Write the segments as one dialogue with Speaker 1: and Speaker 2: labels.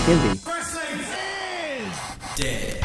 Speaker 1: Indie.
Speaker 2: Wrestling is dead.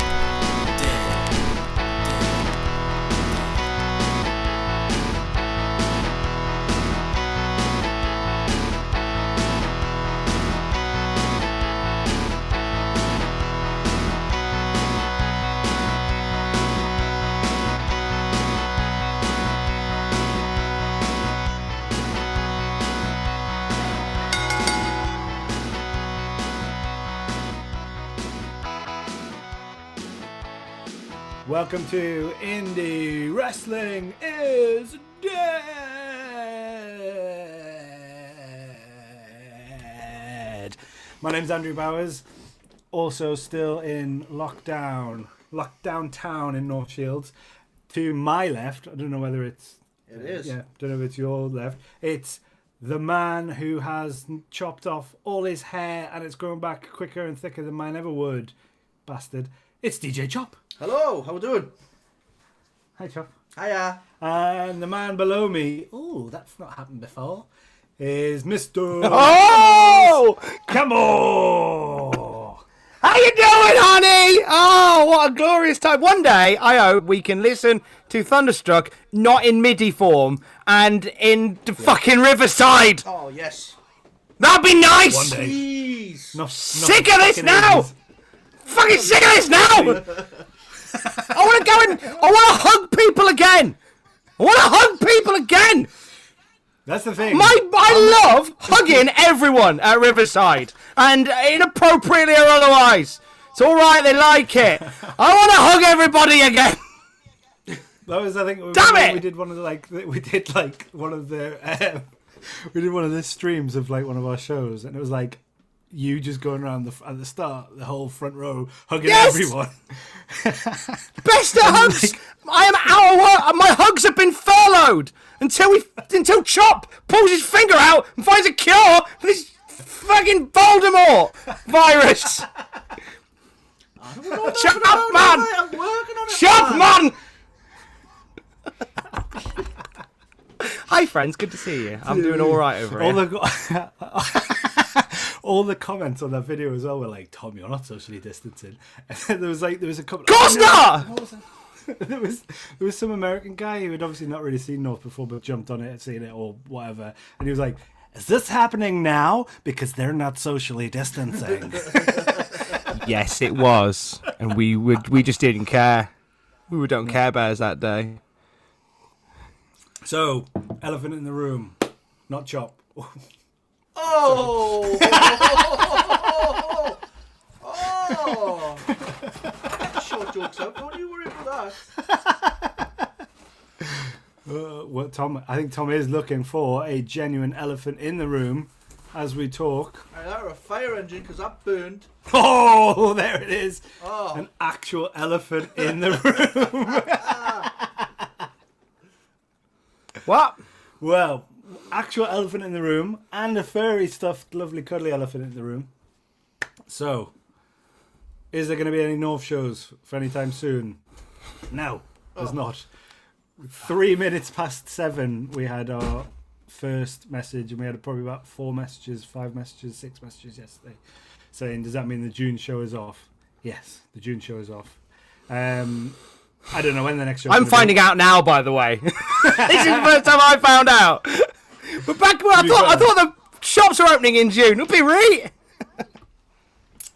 Speaker 3: Welcome to Indie Wrestling is Dead. My name's Andrew Bowers, also still in lockdown town in North Shields. To my left, I don't know whether it's...
Speaker 4: It is.
Speaker 3: Yeah, don't know if it's your left. It's the man who has chopped off all his hair and it's growing back quicker and thicker than mine ever would. Bastard. It's DJ Chop.
Speaker 4: Hello, how we doing?
Speaker 3: Hi, Chop.
Speaker 4: Hiya.
Speaker 3: And the man below me, oh, that's not happened before, is Mr.
Speaker 1: Oh!
Speaker 3: Come on!
Speaker 1: How you doing, honey? Oh, what a glorious time. One day, I hope we can listen to Thunderstruck, not in MIDI form, and in the fucking Riverside.
Speaker 4: Oh, yes.
Speaker 1: That'd be nice.
Speaker 3: One day.
Speaker 4: Jeez.
Speaker 3: Sick
Speaker 1: of this now! Fucking sick of this now! I want to go and I want to hug people again.
Speaker 3: That's the thing.
Speaker 1: I love hugging everyone at Riverside, and inappropriately or otherwise. It's all right. They like it. I want to hug everybody again.
Speaker 3: That was, I think,
Speaker 1: Damn it!
Speaker 3: we did one of the streams of like one of our shows, and it was like you just going around at the start, the whole front row, hugging everyone.
Speaker 1: Best of hugs. I am out of work. My hugs have been furloughed until Chop pulls his finger out and finds a cure for this fucking Voldemort virus. Shut up, man!
Speaker 4: I'm working on it.
Speaker 1: Shut up, man! Hi, friends. Good to see you. I'm doing all right over here.
Speaker 3: All the comments on that video as well were like, "Tom, you're not socially distancing." And then there was a couple.
Speaker 1: Of course not!
Speaker 3: What was that? there was some American guy who had obviously not really seen North before, but jumped on it and seen it or whatever, and he was like, "Is this happening now? Because they're not socially distancing."
Speaker 1: Yes, it was, and we just didn't care. We don't care bears that day.
Speaker 3: So, elephant in the room, not Chop.
Speaker 4: Oh! Oh! Get short jokes out. Don't you worry about that.
Speaker 3: I think Tom is looking for a genuine elephant in the room as we talk.
Speaker 4: I got a fire engine because that burned.
Speaker 3: Oh, there it is.
Speaker 4: Oh.
Speaker 3: An actual elephant in the room.
Speaker 1: What?
Speaker 3: Well, actual elephant in the room and a furry stuffed lovely cuddly elephant in the room. So, is there going to be any North shows for any time soon? No, there's not. 3 minutes past 7 we had our first message, and we had probably about 5 messages, 6 messages yesterday saying, does that mean the June show is off? Yes, the June show is off. I don't know when the next show is.
Speaker 1: I'm finding out now, by the way. This is the first time I found out. But back when I thought the shops were opening in June. It'll be right.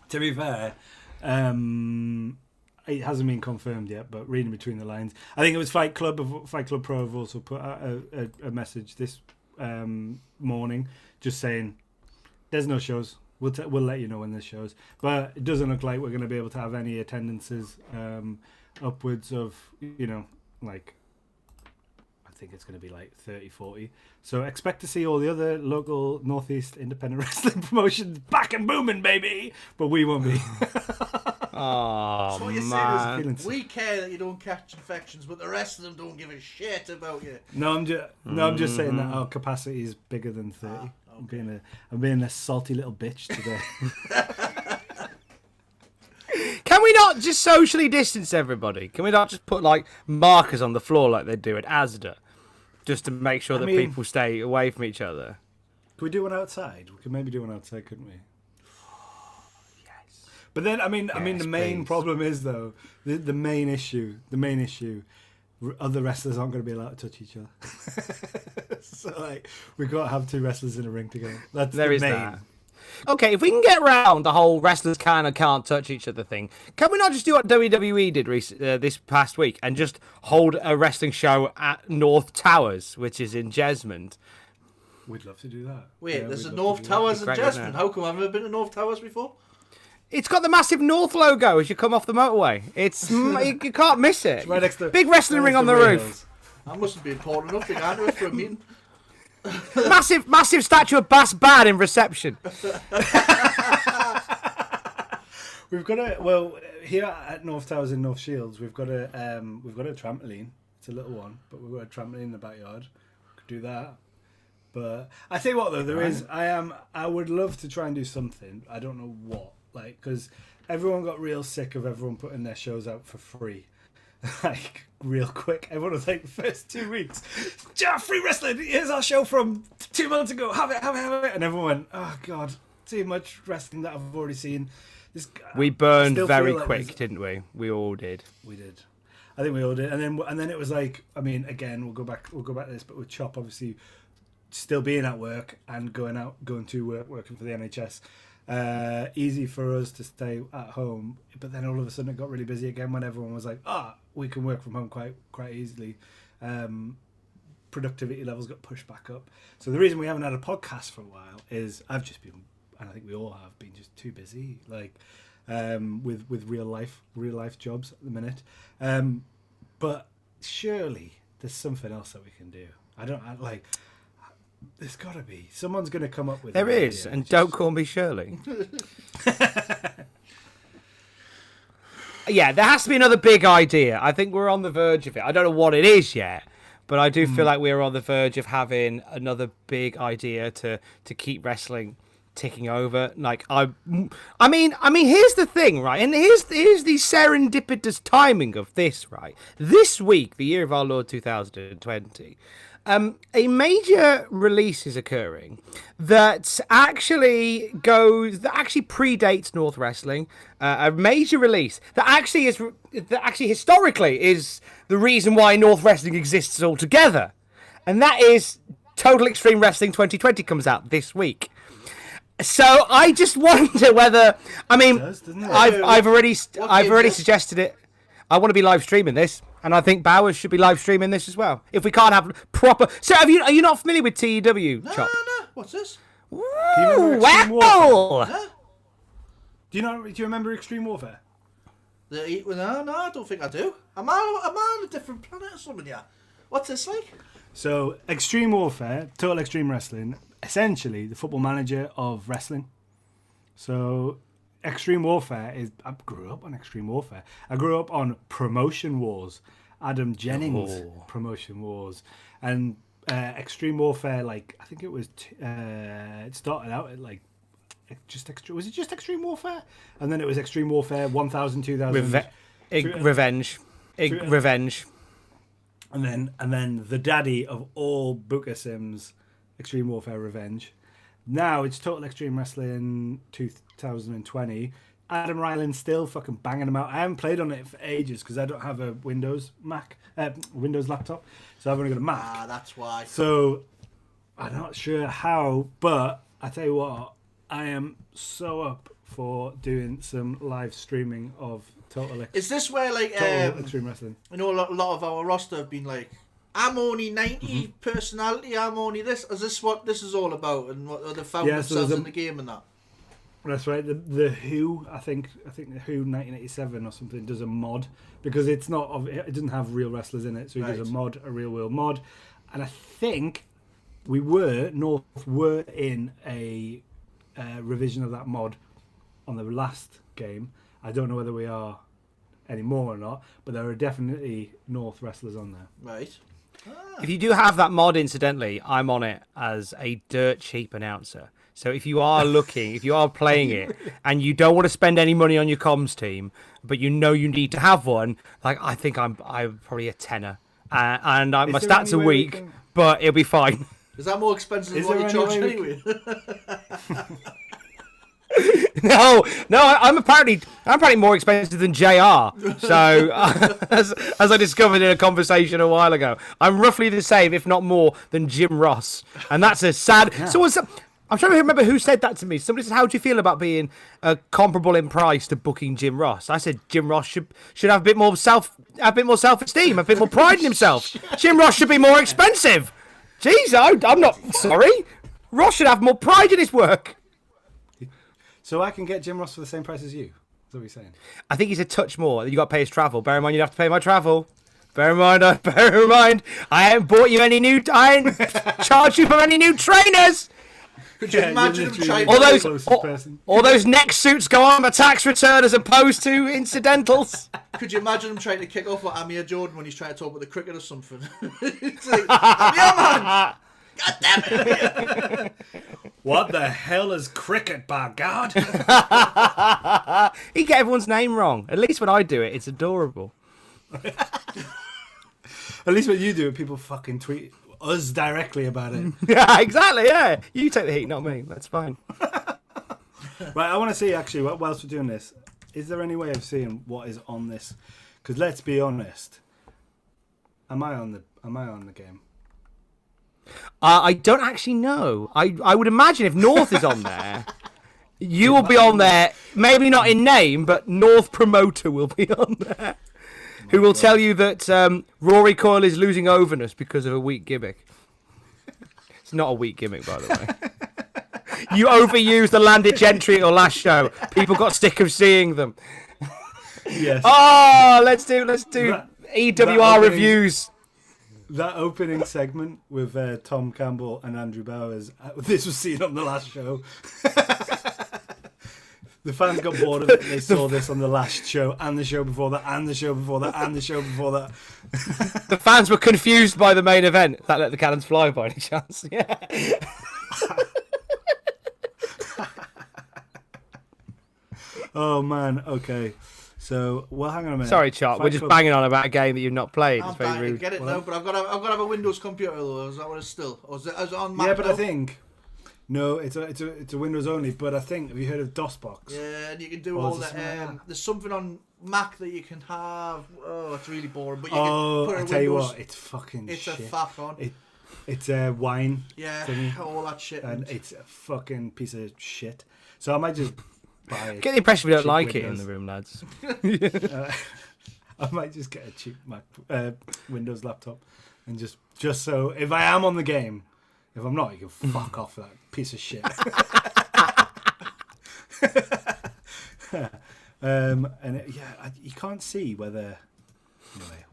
Speaker 3: To be fair, it hasn't been confirmed yet, but reading between the lines, I think it was Fight Club Pro have also put out a message this morning just saying there's no shows. We'll let you know when there's shows, but it doesn't look like we're going to be able to have any attendances upwards of, like, I think it's going to be like 30, 40. So expect to see all the other local Northeast independent wrestling promotions back and booming, baby. But we won't be.
Speaker 1: Oh,
Speaker 4: So what you're
Speaker 1: man.
Speaker 4: saying is we care that you don't catch infections, but the rest of them don't give a shit about you.
Speaker 3: No, I'm just saying that our capacity is bigger than 30.
Speaker 4: Okay.
Speaker 3: I'm being a salty little bitch today.
Speaker 1: Can we not just socially distance everybody? Can we not just put like markers on the floor like they do at Asda, just to make sure that people stay away from each other?
Speaker 3: Could we do one outside? We could maybe do one outside, couldn't we? But then, I mean, the main
Speaker 1: please.
Speaker 3: problem is though the main issue. Other wrestlers aren't going to be allowed to touch each other. So like, we've got to have two wrestlers in a ring together. That's
Speaker 1: There
Speaker 3: the
Speaker 1: is
Speaker 3: main.
Speaker 1: that. Okay, if we can get around the whole wrestlers can and can't touch each other thing, can we not just do what WWE did this past week and just hold a wrestling show at North Towers, which is in Jesmond?
Speaker 3: We'd love to do that.
Speaker 4: Wait,
Speaker 3: Yeah,
Speaker 4: there's
Speaker 3: we'd
Speaker 4: a
Speaker 3: love
Speaker 4: North
Speaker 3: to do
Speaker 4: Towers in
Speaker 1: Great, wouldn't
Speaker 4: Jesmond.
Speaker 1: it?
Speaker 4: How come I've never been to North Towers before?
Speaker 1: It's got the massive North logo as you come off the motorway. It's you can't miss it.
Speaker 3: that. Right next to
Speaker 1: Big wrestling
Speaker 3: right
Speaker 1: ring
Speaker 3: next
Speaker 1: on
Speaker 3: to
Speaker 1: the
Speaker 3: Ray
Speaker 1: roof.
Speaker 3: Hills.
Speaker 4: That mustn't be important enough to go to it for a meeting.
Speaker 1: Massive statue of Bass Bad in reception.
Speaker 3: We've got here at North Towers in North Shields. We've got a trampoline. It's a little one, but we've got a trampoline in the backyard. Could do that. But I tell you what, though, I would love to try and do something. I don't know what, like, because everyone got real sick of everyone putting their shows out for free. Like, real quick. Everyone was like, the first 2 weeks, free wrestling, here's our show from 2 months ago, have it. And everyone went, oh, God, too much wrestling that I've already seen.
Speaker 1: We
Speaker 3: I
Speaker 1: burned
Speaker 3: still
Speaker 1: very
Speaker 3: feel like
Speaker 1: quick,
Speaker 3: there's-
Speaker 1: didn't we? We all did.
Speaker 3: We did. I think we all did. And then it was like, I mean, again, we'll go back to this, but with Chop, obviously, still being at work and going to work, working for the NHS. Easy for us to stay at home, but then all of a sudden it got really busy again when everyone was like, we can work from home quite easily. Productivity levels got pushed back up. So the reason we haven't had a podcast for a while is I've just been, and I think we all have been, just too busy, like with real life jobs at the minute. But surely there's something else that we can do. There's got to be. Someone's going to come up with
Speaker 1: There
Speaker 3: an
Speaker 1: is,
Speaker 3: idea.
Speaker 1: and don't call me Shirley. Yeah, there has to be another big idea. I think we're on the verge of it. I don't know what it is yet, but I do feel like we're on the verge of having another big idea to keep wrestling ticking over. Like I mean, here's the thing, right? And here's the serendipitous timing of this, right? This week, the year of our Lord 2020. A major release is occurring that actually predates North Wrestling. A major release that actually historically is the reason why North Wrestling exists altogether, and that is Total Extreme Wrestling 2020 comes out this week. So I just wonder whether
Speaker 3: doesn't it?
Speaker 1: I've already suggested it. I want to be live streaming this, and I think Bowers should be live streaming this as well. If we can't have proper, so are you not familiar with TEW?
Speaker 4: No,
Speaker 1: Chop?
Speaker 4: no. What's this?
Speaker 3: Do you remember Extreme
Speaker 1: Wow!
Speaker 4: Huh?
Speaker 3: Do you remember Extreme Warfare?
Speaker 4: No, I don't think I do. Am I on a different planet or something? Yeah. What's this like?
Speaker 3: So Extreme Warfare, Total Extreme Wrestling, essentially the Football Manager of wrestling. So Extreme Warfare I grew up on Extreme Warfare. I grew up on Promotion Wars, Adam Jennings Promotion Wars, and Extreme Warfare. Like, I think it was. It started out at like just extreme. Was it just Extreme Warfare? And then it was Extreme Warfare 1000, 2000.
Speaker 1: Revenge. Revenge.
Speaker 3: And then the daddy of all Booker Sims, Extreme Warfare Revenge. Now it's Total Extreme Wrestling 2020. Adam Ryland's still fucking banging them out. I haven't played on it for ages because I don't have a Windows laptop, so I've only got a Mac.
Speaker 4: Ah, that's why.
Speaker 3: So I'm not sure how, but I tell you what, I am so up for doing some live streaming of Total
Speaker 4: Is this where like
Speaker 3: Extreme Wrestling.
Speaker 4: I know a lot of our roster have been like, I'm only 90 personality, I'm only this. Is this what this is all about, and what they found
Speaker 3: Yeah, so
Speaker 4: themselves
Speaker 3: there's
Speaker 4: in the game and that?
Speaker 3: That's right. The Who, I think the Who 1987 or something does a mod because it doesn't have real wrestlers in it, so he does a real world mod, and I think North were in a revision of that mod on the last game. I don't know whether we are anymore or not, but there are definitely North wrestlers on there.
Speaker 4: Right.
Speaker 1: If you do have that mod, incidentally, I'm on it as a dirt cheap announcer. So if you are playing it, and you don't want to spend any money on your comms team, but you know you need to have one, like I think I'm probably a tenner, and my
Speaker 3: there
Speaker 1: stats
Speaker 3: any
Speaker 1: are
Speaker 3: way we
Speaker 1: weak,
Speaker 3: can-
Speaker 1: but it'll be fine.
Speaker 4: Is that more expensive than
Speaker 3: Is
Speaker 4: what
Speaker 3: there
Speaker 4: you
Speaker 3: any
Speaker 4: charge
Speaker 3: way we
Speaker 4: anyway?
Speaker 1: No, I'm apparently more expensive than JR. So, as I discovered in a conversation a while ago, I'm roughly the same, if not more, than Jim Ross, and that's a sad.
Speaker 3: Yeah.
Speaker 1: So, I'm trying to remember who said that to me. Somebody said, "How do you feel about being comparable in price to booking Jim Ross?" I said, "Jim Ross should have a bit more self-esteem, a bit more pride in himself. Jim Ross should be more expensive." Jeez, I'm not sorry. Ross should have more pride in his work.
Speaker 3: So I can get Jim Ross for the same price as you? That's what you're saying?
Speaker 1: I think he's a touch more. You got to pay his travel. Bear in mind, you'd have to pay my travel. Bear in mind, I ain't bought you any new. I ain't charged you for any new trainers.
Speaker 4: Could you imagine him trying
Speaker 1: all those neck suits go on the tax return as opposed to incidentals?
Speaker 4: Could you imagine him trying to kick off with Amir Jordan when he's trying to talk about the cricket or something? It's like, Amir, man! God damn it!
Speaker 3: What the hell is cricket, by God?
Speaker 1: He get everyone's name wrong. At least when I do it, it's adorable.
Speaker 3: At least when you do it, people fucking tweet us directly about it.
Speaker 1: Yeah, exactly, yeah. You take the heat, not me. That's fine.
Speaker 3: Right, I want to see, actually, whilst we're doing this, is there any way of seeing what is on this? Because let's be honest, am I on the game?
Speaker 1: I don't actually know. I would imagine if North is on there, you will be on there. Maybe not in name, but North Promoter will be on there. Who will tell you that Rory Coyle is losing overness because of a weak gimmick. It's not a weak gimmick, by the way. You overused the landed gentry at your last show. People got sick of seeing them.
Speaker 3: Yes.
Speaker 1: Oh, let's do EWR reviews.
Speaker 3: That opening segment with Tom Campbell and Andrew Bowers, this was seen on the last show. The fans got bored of it. They saw this on the last show, and the show before that, and the show before that, and the show before that.
Speaker 1: The fans were confused by the main event. That let the cannons fly by any chance? Yeah.
Speaker 3: Oh man. Okay. So, well, hang on a minute.
Speaker 1: Sorry, Chop. We're just banging on about a game that you've not played.
Speaker 4: I'm
Speaker 1: it's very
Speaker 4: dying to
Speaker 1: rude.
Speaker 4: get it now, but I've got to have a Windows computer though. Is that what it's still? Or is it on Mac?
Speaker 3: Yeah, but
Speaker 4: now?
Speaker 3: I think no, it's a Windows only. But I think, have you heard of DOSBox?
Speaker 4: Yeah, and you can do all that. There's something on Mac that you can have. Oh, it's really boring. But you can put
Speaker 3: I
Speaker 4: a
Speaker 3: tell you
Speaker 4: Windows.
Speaker 3: what, it's fucking
Speaker 4: It's
Speaker 3: shit.
Speaker 4: a faff on.
Speaker 3: It's a wine.
Speaker 4: Yeah,
Speaker 3: thingy,
Speaker 4: all that shit.
Speaker 3: and it's a fucking piece of shit. So I might just buy it.
Speaker 1: Get the impression we don't
Speaker 3: cheap
Speaker 1: like
Speaker 3: Windows.
Speaker 1: it in the room, lads.
Speaker 3: I might just get a cheap Mac, Windows laptop, and just so if I am on the game, if I'm not, you can fuck off that piece of shit. You can't see whether. Anyway,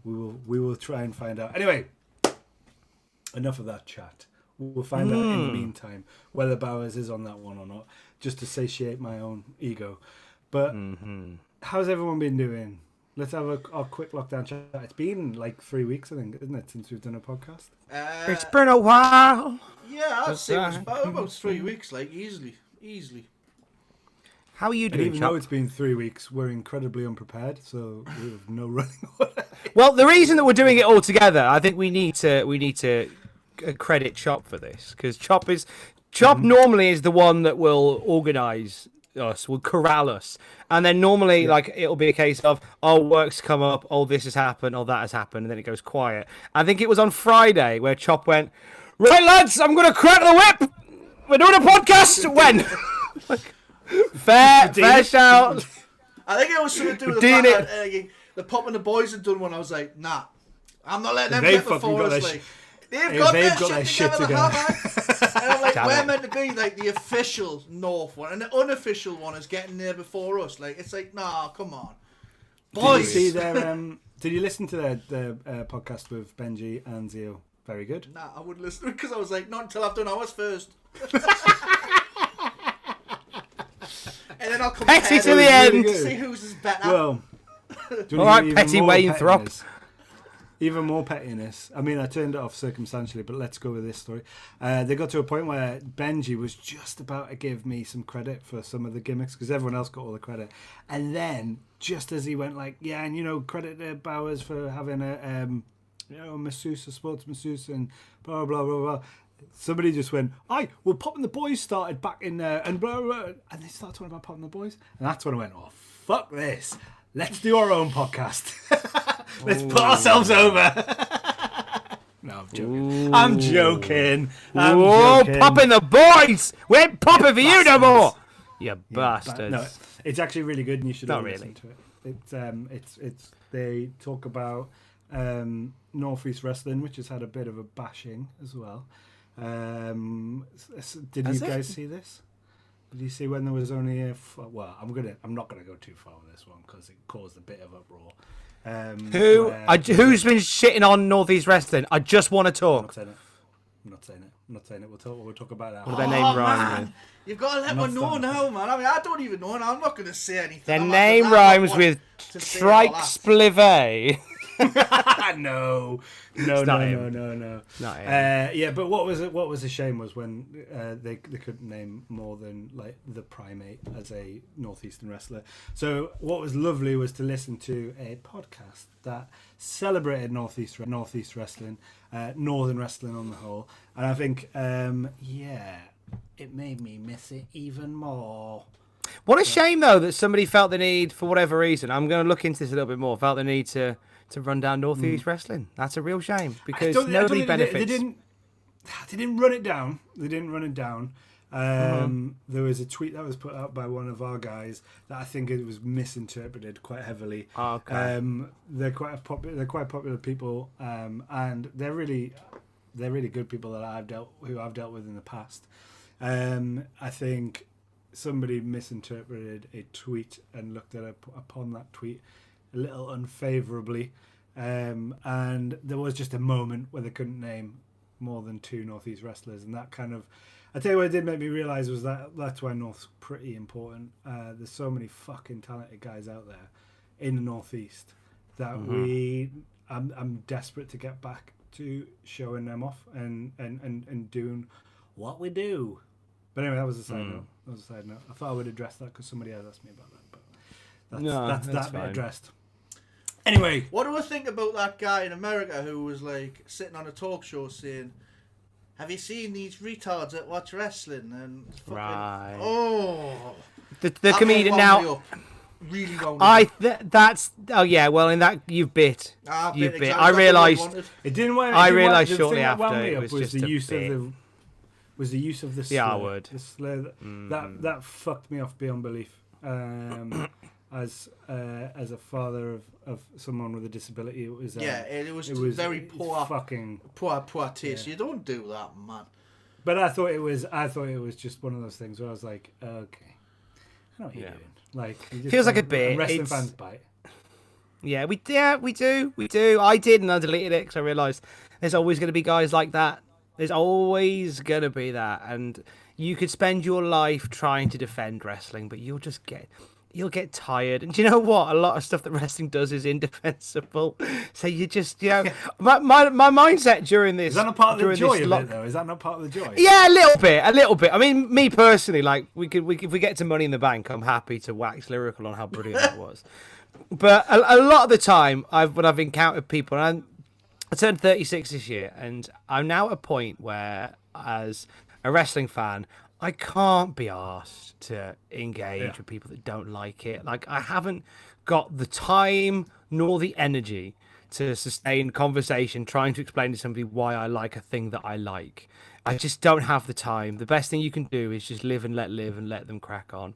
Speaker 3: we will try and find out. Anyway, enough of that chat. We'll find out in the meantime whether Bowers is on that one or not, just to satiate my own ego. But how's everyone been doing? Let's have a quick lockdown chat. It's been like 3 weeks, I think, isn't it, since we've done a podcast?
Speaker 1: It's been a while.
Speaker 4: Yeah, I'd say it was about 3 weeks, like easily.
Speaker 1: How are you
Speaker 3: And
Speaker 1: doing,
Speaker 3: even though
Speaker 1: Chop?
Speaker 3: it's been 3 weeks, we're incredibly unprepared, so we have no running order.
Speaker 1: Well, the reason that we're doing it all together, I think we need to credit Chop for this, because Chop normally is the one that will organise us, will corral us, and then normally like it'll be a case of work's come up, this has happened, that has happened, and then it goes quiet. I think it was on Friday where Chop went, right lads, I'm gonna crack the whip, we're doing a podcast. When? fair shout.
Speaker 4: I think it was something to do with the fact that the Pop and the Boys had done one. I was like, nah, I'm not letting them get before us. Like, they've got their shit together. And I'm like, we're meant to be like the official North one, and the unofficial one is getting there before us. Like, it's like, nah, come on, boys.
Speaker 3: Did you see their? Did you listen to their podcast with Benji and Zio? Very good.
Speaker 4: Nah, I wouldn't listen because I was like, not until I've done ours first. And then I'll compare
Speaker 1: Petty to the end.
Speaker 4: to see whose is better.
Speaker 3: Well,
Speaker 1: All right, Petty Wayne Throp.
Speaker 3: Even more pettiness. I mean, I turned it off circumstantially, but let's go with this story. They got to a point where Benji was just about to give me some credit for some of the gimmicks because everyone else got all the credit. And then, just as he went like, yeah, and credit to Bowers for having a masseuse, a sports masseuse, and blah, blah, blah, blah. Somebody just went, well, Pop and the Boys started back in there, and blah, blah, blah, and they started talking about Pop and the Boys. And that's when I went, oh, fuck this. Let's do our own podcast. Let's put ourselves over. No, I'm joking. I'm joking.
Speaker 1: Pop and the Boys! We ain't popping for you no more! You bastards.
Speaker 3: No, it's actually really good, and you should all
Speaker 1: Not
Speaker 3: listen to it. It's they talk about Northeast Wrestling, which has had a bit of a bashing as well. Did you guys see this? Did you see when there was only I'm not gonna go too far with this one because it caused a bit of uproar.
Speaker 1: Who's been shitting on Northeast Wrestling? I just want to talk.
Speaker 3: I'm not saying it. We'll talk about that.
Speaker 1: What their name rhymes with?
Speaker 4: You've got to let me know now, man. I mean, I don't even know, and I'm not going to say anything.
Speaker 1: Their name rhymes with Trike Splive.
Speaker 3: No.
Speaker 1: Not
Speaker 3: Yeah, but what was a shame was when they couldn't name more than like the Primate as a Northeastern wrestler. So what was lovely was to listen to a podcast that celebrated Northeast wrestling, Northern wrestling on the whole, and I think it made me miss it even more.
Speaker 1: What a shame though that somebody felt the need, for whatever reason, I'm going to look into this a little bit more, felt the need to run down Northeast Wrestling. That's a real shame because nobody benefits.
Speaker 3: They didn't run it down. There was a tweet that was put out by one of our guys that I think it was misinterpreted quite heavily.
Speaker 1: Oh, okay.
Speaker 3: They're quite popular people, and they're really good people that I've dealt with in the past. I think somebody misinterpreted a tweet and looked upon that tweet a little unfavourably, and there was just a moment where they couldn't name more than 2 Northeast wrestlers, and that kind of, I tell you what it did make me realise was that's why North's pretty important. There's so many fucking talented guys out there in the Northeast that I'm desperate to get back to showing them off and doing what we do. But anyway, that was a side note. I thought I would address that because somebody else asked me about that, but that's bit addressed. Anyway,
Speaker 4: what do I think about that guy in America who was like sitting on a talk show saying, "Have you seen these retards that watch wrestling?" And fucking,
Speaker 1: right.
Speaker 4: Oh,
Speaker 1: the comedian now.
Speaker 4: Really wrong.
Speaker 1: Well, in that you've bit.
Speaker 4: Exactly.
Speaker 1: I realised
Speaker 3: it didn't work.
Speaker 1: I realised shortly after it was just
Speaker 3: the use of the slur.
Speaker 1: R word.
Speaker 3: The slur that fucked me off beyond belief. As a father of someone with a disability, it was very poor taste. Yeah. You don't do that, man. But I thought it was just one of those things where I was like, okay, I know what you're doing. Like,
Speaker 1: feels like a bit.
Speaker 3: Wrestling fans bite.
Speaker 1: Yeah, we do. I did, and I deleted it because I realised there's always going to be guys like that. There's always going to be that, and you could spend your life trying to defend wrestling, but you'll get tired. And do you know what? A lot of stuff that wrestling does is indefensible. So you just, my mindset during this.
Speaker 3: Is that not part of the joy of it, though? Is that not part of the joy?
Speaker 1: Yeah, a little bit. I mean, me personally, like, if we get to Money in the Bank, I'm happy to wax lyrical on how brilliant that was. But a lot of the time, when I've encountered people, and I turned 36 this year, and I'm now at a point where, as a wrestling fan, I can't be asked to engage with people that don't like it. Like, I haven't got the time nor the energy to sustain conversation trying to explain to somebody why I like a thing that I like. I just don't have the time. The best thing you can do is just live and let them crack on.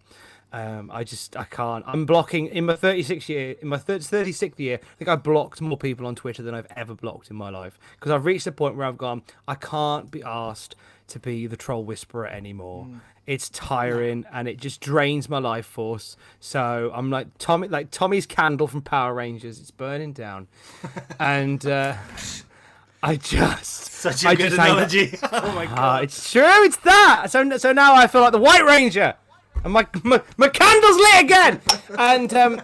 Speaker 1: I can't. I'm blocking in my 36th year. I think I blocked more people on Twitter than I've ever blocked in my life because I've reached a point where I've gone, I can't be asked to be the troll whisperer anymore. It's tiring and it just drains my life force. So I'm like Tommy's candle from Power Rangers. It's burning down, and
Speaker 3: such a good analogy. Oh my god,
Speaker 1: it's true. It's that. So now I feel like the White Ranger, and my candle's lit again, and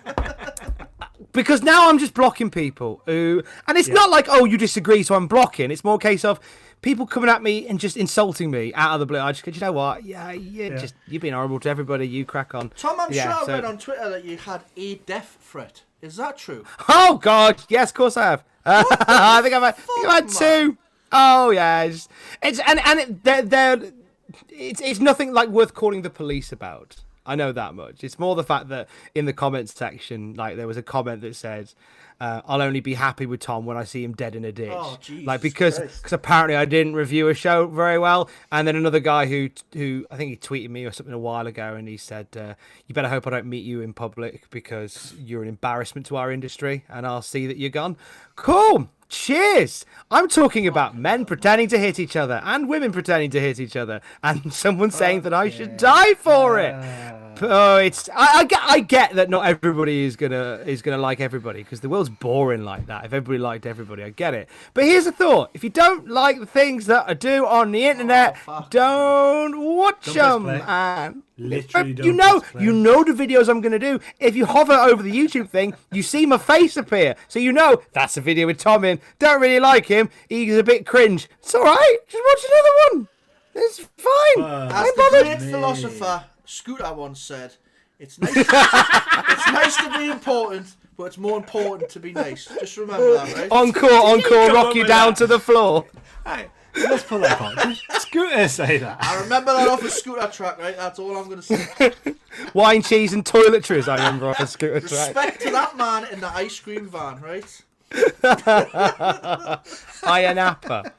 Speaker 1: because now I'm just blocking people who, and it's not like, oh, you disagree, so I'm blocking. It's more a case of people coming at me and just insulting me out of the blue. I just go, you know what? Just you've been horrible to everybody. You crack on.
Speaker 4: Tom, I'm sure I read on Twitter that you had a death threat. Is that true?
Speaker 1: Oh God, yes, of course I have. I think I've had 2. Oh yeah, it's nothing like worth calling the police about. I know that much. It's more the fact that in the comments section, like there was a comment that said, "I'll only be happy with Tom when I see him dead in a ditch."
Speaker 4: Oh, Jesus
Speaker 1: like because apparently I didn't review a show very well, and then another guy who I think he tweeted me or something a while ago, and he said, "You better hope I don't meet you in public because you're an embarrassment to our industry, and I'll see that you're gone." Cool. Cheers! I'm talking about men pretending to hit each other and women pretending to hit each other, and someone saying that I should die for it. Oh, I get that not everybody is gonna like everybody because the world's boring like that. If everybody liked everybody, I get it. But here's a thought: if you don't like the things that I do on the internet, don't watch them. And
Speaker 3: Literally, don't
Speaker 1: you know the videos I'm gonna do. If you hover over the YouTube thing, you see my face appear, so you know that's a video with Tom in. Don't really like him. He's a bit cringe. It's all right. Just watch another one. It's fine.
Speaker 4: As the great philosopher Scooter once said, "It's nice. It's nice to be important, but it's more important to be nice." Just remember that, right?
Speaker 1: Encore, rock you down to the floor.
Speaker 3: Hey, let's pull that on. Did Scooter say that?
Speaker 4: I remember that off a Scooter track, right? That's all I'm going to say.
Speaker 1: Wine, cheese, and toiletries. I remember off a Scooter track.
Speaker 4: Respect to that man in the ice cream van, right?
Speaker 1: Iron Appa.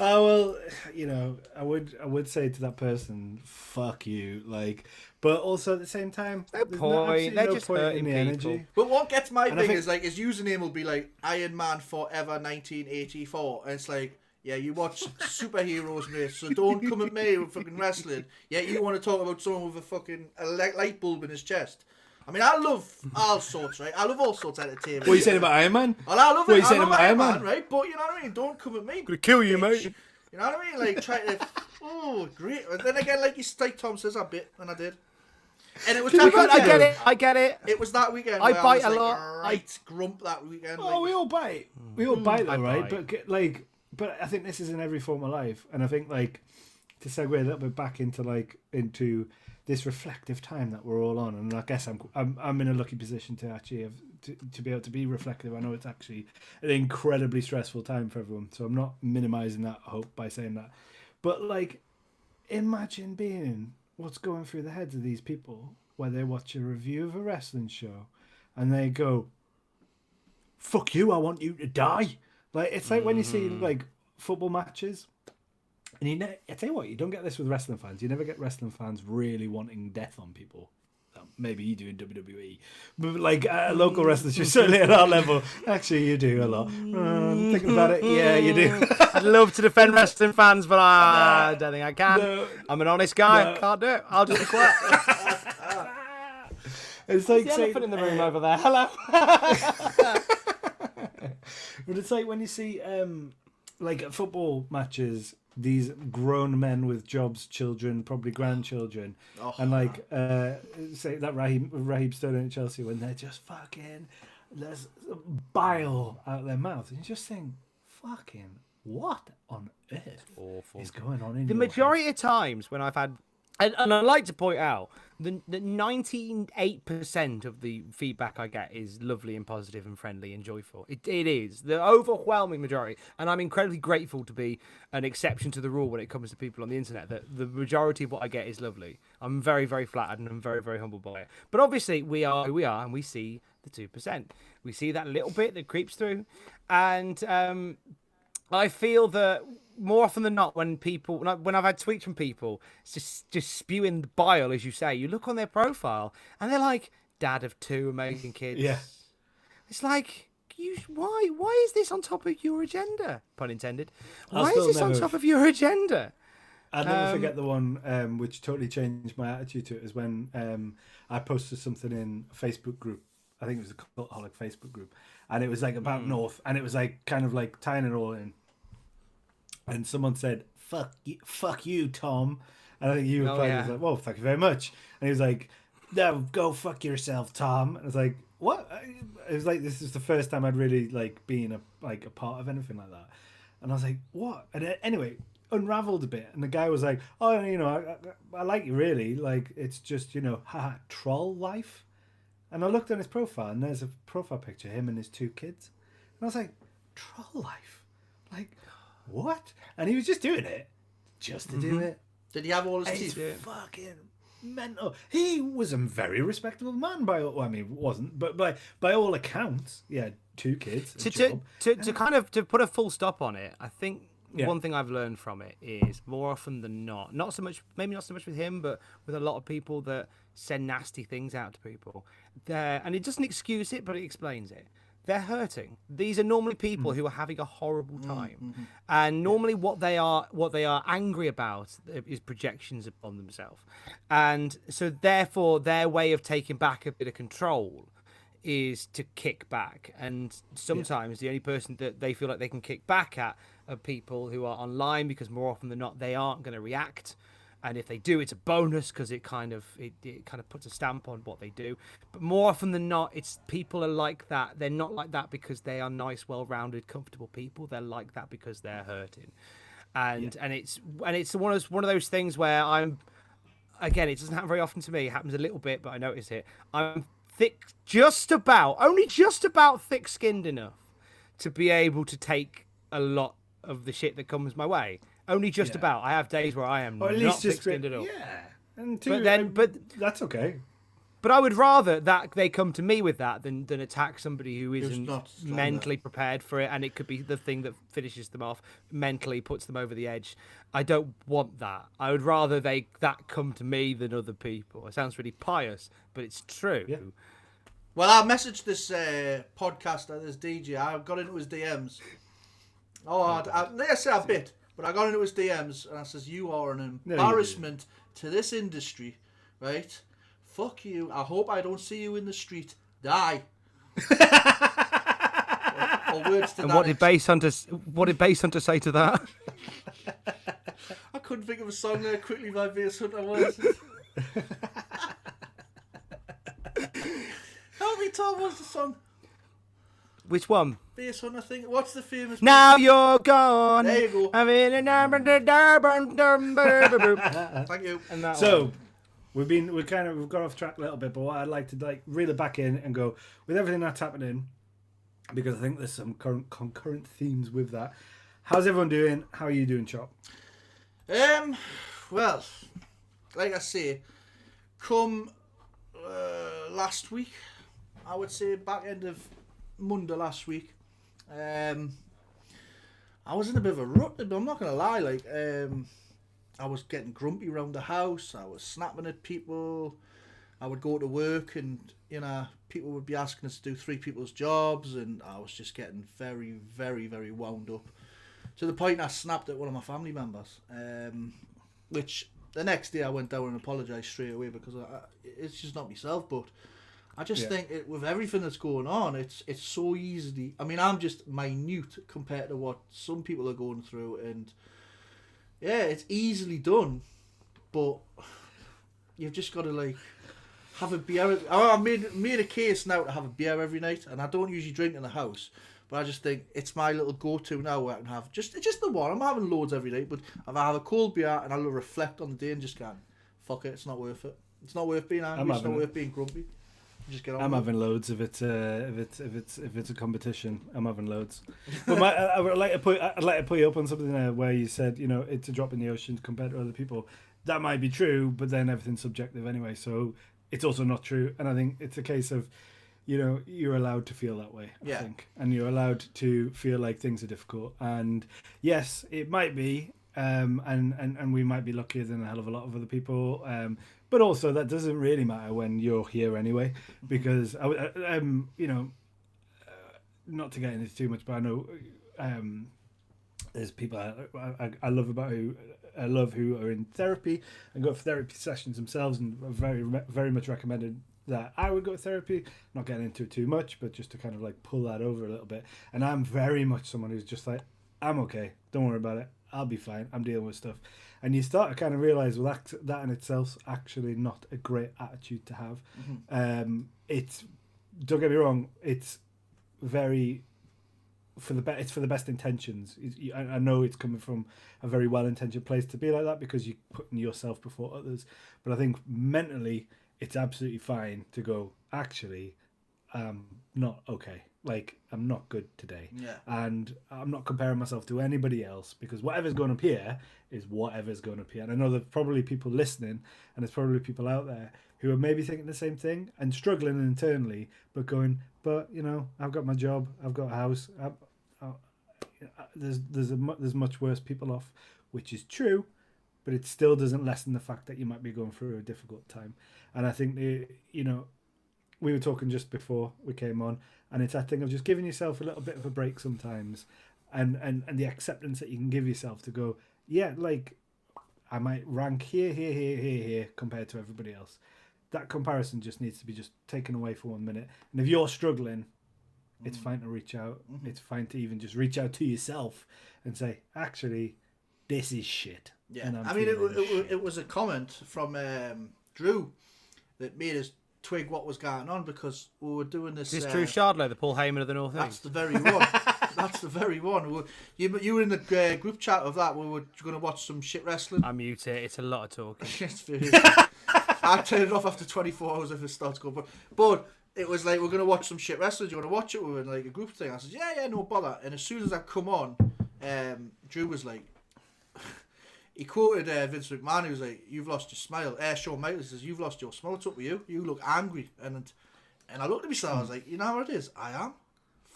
Speaker 3: Oh well, you know, I would say to that person, "Fuck you," like, but also at the same time,
Speaker 1: no point. They're just
Speaker 3: point
Speaker 1: hurting
Speaker 3: in the
Speaker 1: people.
Speaker 3: energy.
Speaker 4: But what gets my thing is like his username will be like Iron Man Forever 1984, and it's like, yeah, you watch superheroes, mate, so don't come at me with fucking wrestling. Yeah, you want to talk about someone with a fucking light bulb in his chest. I mean, I love all sorts, right? I love all sorts of entertainment.
Speaker 3: What are you saying about Iron Man?
Speaker 4: Well, I love
Speaker 3: what
Speaker 4: it.
Speaker 3: Are you saying about
Speaker 4: Iron Man, right? But you know what I mean? Don't come at me.
Speaker 1: Gonna kill you,
Speaker 4: bitch.
Speaker 1: mate.
Speaker 4: You know what I mean? Like, try to... Oh, great. And then again, like Tom says, I bit, and I did. And it was that weekend.
Speaker 1: I get it.
Speaker 4: It was that weekend.
Speaker 1: I
Speaker 4: where
Speaker 1: bite
Speaker 4: I was
Speaker 1: a
Speaker 4: like,
Speaker 1: lot.
Speaker 4: Right, grump that weekend.
Speaker 3: Oh,
Speaker 4: like,
Speaker 3: we all bite. We all bite, though, right?
Speaker 1: bite.
Speaker 3: But I think this is in every form of life, and I think like to segue a little bit back into this reflective time that we're all on, and I guess I'm in a lucky position to actually have to be able to be reflective. I know it's actually an incredibly stressful time for everyone, so I'm not minimizing that hope by saying that. But like, imagine being what's going through the heads of these people where they watch a review of a wrestling show and they go, "Fuck you! I want you to die." Like, it's like when you see like football matches. And I tell you what, you don't get this with wrestling fans. You never get wrestling fans really wanting death on people. Maybe you do in WWE. But like a local wrestler, certainly at our level, actually you do a lot. Thinking about it, yeah, you do.
Speaker 1: I'd love to defend wrestling fans, but I don't think I can.
Speaker 3: No.
Speaker 1: I'm an honest guy.
Speaker 3: No.
Speaker 1: I can't do it. I'll just be quiet.
Speaker 3: It's like
Speaker 1: the elephant in the room over there. Hello.
Speaker 3: But it's like when you see like at football matches, these grown men with jobs, children, probably grandchildren, and like say that Raheem Sterling at Chelsea, when they're just fucking, there's bile out their mouth, and you just think, fucking, what on earth is going on in
Speaker 1: the
Speaker 3: your
Speaker 1: majority
Speaker 3: head?
Speaker 1: of times when I've had, and I'd like to point out the 98% of the feedback I get is lovely and positive and friendly and joyful. It is the overwhelming majority, and I'm incredibly grateful to be an exception to the rule when it comes to people on the internet. That the majority of what I get is lovely. I'm very, very flattered and I'm very, very humbled by it. But obviously, we are who we are, and we see the 2%. We see that little bit that creeps through, and I feel that more often than not, when I've had tweets from people, it's just spewing bile, as you say. You look on their profile and they're like, "Dad of 2, amazing kids."
Speaker 3: Yeah.
Speaker 1: It's like, why is this on top of your agenda? Pun intended. Why is this on top of your agenda?
Speaker 3: I'll never forget the one which totally changed my attitude to it, is when I posted something in a Facebook group. I think it was a Cultaholic Facebook group, and it was like about North, and it was like kind of like tying it all in. And someone said, fuck you, Tom. And I think you replied, was like, "Well, thank you very much." And he was like, "No, go fuck yourself, Tom." And I was like, "What?" It was like, this is the first time I'd really like been a part of anything like that. And I was like, "What?" And anyway, unraveled a bit. And the guy was like, "Oh, you know, I like you really. Like, it's just, you know, haha, troll life." And I looked on his profile, and there's a profile picture of him and his 2 kids. And I was like, troll life? what? And he was just doing it just to do it.
Speaker 4: Did he have all his
Speaker 3: He's
Speaker 4: teeth?
Speaker 3: fucking mental. He was a very respectable man wasn't, but by all accounts, he had 2 kids.
Speaker 1: To put a full stop on it, I think
Speaker 3: Yeah.
Speaker 1: one thing I've learned from it is more often than not maybe not so much with him, but with a lot of people that send nasty things out to people, and it doesn't excuse it, but it explains it. They're hurting. These are normally people who are having a horrible time, and normally what they are angry about is projections upon themselves, and so therefore their way of taking back a bit of control is to kick back. And sometimes the only person that they feel like they can kick back at are people who are online, because more often than not they aren't going to react. And if they do, it's a bonus, because it kind of puts a stamp on what they do. But more often than not, it's people are like that. They're not like that because they are nice, well-rounded, comfortable people. They're like that because they're hurting. And it's one of those things where again, it doesn't happen very often to me. It happens a little bit, but I notice it. I'm only just about thick-skinned enough to be able to take a lot of the shit that comes my way. Only just about. I have days where I am
Speaker 3: or at
Speaker 1: not
Speaker 3: least
Speaker 1: thick-skinned at all.
Speaker 3: Yeah, and but that's okay.
Speaker 1: But I would rather that they come to me with that than attack somebody who isn't
Speaker 4: not
Speaker 1: mentally prepared for it, and it could be the thing that finishes them off, mentally puts them over the edge. I don't want that. I would rather that come to me than other people. It sounds really pious, but it's true.
Speaker 4: Yeah. Well, I messaged this podcaster, this DJ. I got into his DMs. I say a bit, but I got into his DMs and I says, "You are an embarrassment to this industry, right? Fuck you. I hope I don't see you in the street. Die." or words to
Speaker 1: and
Speaker 4: that.
Speaker 1: what did Bass Hunter say to that?
Speaker 4: I couldn't think of a song there quickly by Bass Hunter. Help me, Tom. What's the song?
Speaker 1: Which one?
Speaker 4: Bass Hunter thing. What's the famous?
Speaker 1: Now you're gone.
Speaker 4: There you go. Thank you.
Speaker 3: So we've got off track a little bit, but what I'd like to reel it back in and go with everything that's happening, because I think there's some concurrent themes with that. How's everyone doing? How are you doing, Chop?
Speaker 4: Well, like I say, come last week, I would say back end of Monday last week, I was in a bit of a rut, but I'm not gonna lie, I was getting grumpy around the house, I was snapping at people, I would go to work and, people would be asking us to do 3 people's jobs, and I was just getting very, very, very wound up, to the point I snapped at one of my family members, which the next day I went down and apologised straight away, because it's just not myself, but I just think with everything that's going on, it's so easily. I mean, I'm just minute compared to what some people are going through, and it's easily done, but you've just got to have a beer. I made a case now to have a beer every night, and I don't usually drink in the house, but I just think it's my little go-to now where I can have just the one. I'm having loads every night, but if I have a cold beer and I'll reflect on the day and just go, fuck it, it's not worth it. It's not worth being angry. It's not worth being grumpy. Just get on.
Speaker 3: I'm having loads if it's a competition. I'm having loads. But I'd like to put you up on something there where you said, it's a drop in the ocean compared to other people. That might be true, but then everything's subjective anyway. So it's also not true. And I think it's a case of, you're allowed to feel that way. I think, and you're allowed to feel like things are difficult. And yes, it might be, and we might be luckier than a hell of a lot of other people. But also, that doesn't really matter when you're here anyway, because not to get into too much, but I know there's people I love who are in therapy and go for therapy sessions themselves, and very very much recommended that I would go to therapy. Not getting into it too much, but just to kind of pull that over a little bit. And I'm very much someone who's just I'm okay, don't worry about it, I'll be fine, I'm dealing with stuff. And you start to kind of realise, well, that in itself's actually not a great attitude to have. Mm-hmm. It's, don't get me wrong, it's very it's for the best intentions. I know it's coming from a very well-intentioned place to be like that, because you're putting yourself before others. But I think mentally, it's absolutely fine to go, actually, not okay. like I'm not good today.
Speaker 4: Yeah.
Speaker 3: And I'm not comparing myself to anybody else because whatever's going up here is whatever's going up here. And I know there's probably people listening and there's probably people out there who are maybe thinking the same thing and struggling internally, but going, but you know, I've got my job, I've got a house. There's much worse people off, which is true, but it still doesn't lessen the fact that you might be going through a difficult time. And I think we were talking just before we came on, and it's that thing of just giving yourself a little bit of a break sometimes, and the acceptance that you can give yourself to go, yeah, like I might rank here compared to everybody else. That comparison just needs to be just taken away for 1 minute. And if you're struggling, it's fine to reach out. Mm-hmm. It's fine to even just reach out to yourself and say, actually, this is shit.
Speaker 4: Yeah, I mean, it was a comment from Drew that made us twig what was going on because we were doing this.
Speaker 1: Is this Drew Shardlow, the Paul Heyman of the North
Speaker 4: That's
Speaker 1: East?
Speaker 4: the very one. That's the very one. You were in the group chat of that. We were going to watch some shit wrestling.
Speaker 1: I mute it. It's a lot of talking.
Speaker 4: I turn it off after 24 hours if it starts going. But it was like, we're going to watch some shit wrestling. Do you want to watch it? We were in like a group thing. I said, yeah, no bother. And as soon as I come on, Drew was like, he quoted Vince McMahon. He was like, "You've lost your smile." Shawn Michaels says, "You've lost your smile. What's up with you? You look angry." And I looked at myself. I was like, "You know what it is? I am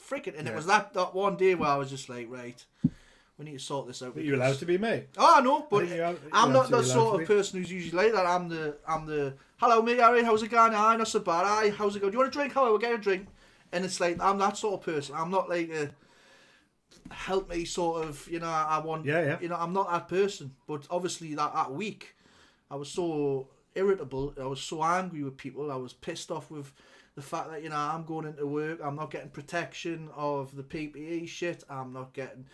Speaker 4: freaking." And it was that one day where I was just like, "Right, we need to sort this out."
Speaker 3: But you're allowed to be, mate.
Speaker 4: Oh, I know, but I'm not the sort of person who's usually like that. I'm the hello, mate, Harry. How's it going? Aye, not so bad. Aye, how's it going? Do you want a drink? Hello, we'll get a drink. And it's like I'm that sort of person. I'm not like a help me sort of, I want, I'm not that person. But obviously that week I was so irritable, I was so angry with people, I was pissed off with the fact that, I'm going into work, I'm not getting protection of the PPE shit, I'm not getting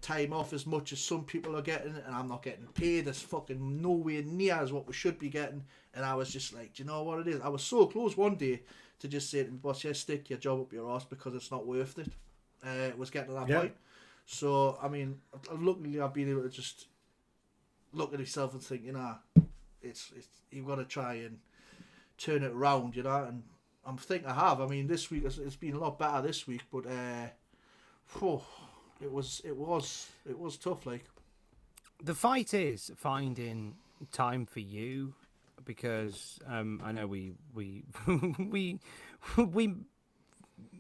Speaker 4: time off as much as some people are getting, and I'm not getting paid as fucking nowhere near as what we should be getting. And I was just like, do you know what it is? I was so close one day to just say to my boss, yeah, stick your job up your arse because it's not worth it. It was getting to that point. So, I mean, luckily I've been able to just look at myself and think, it's you've got to try and turn it around, and I think I have. I mean, this week it's been a lot better this week, but it was tough. Like,
Speaker 1: the fight is finding time for you, because I know we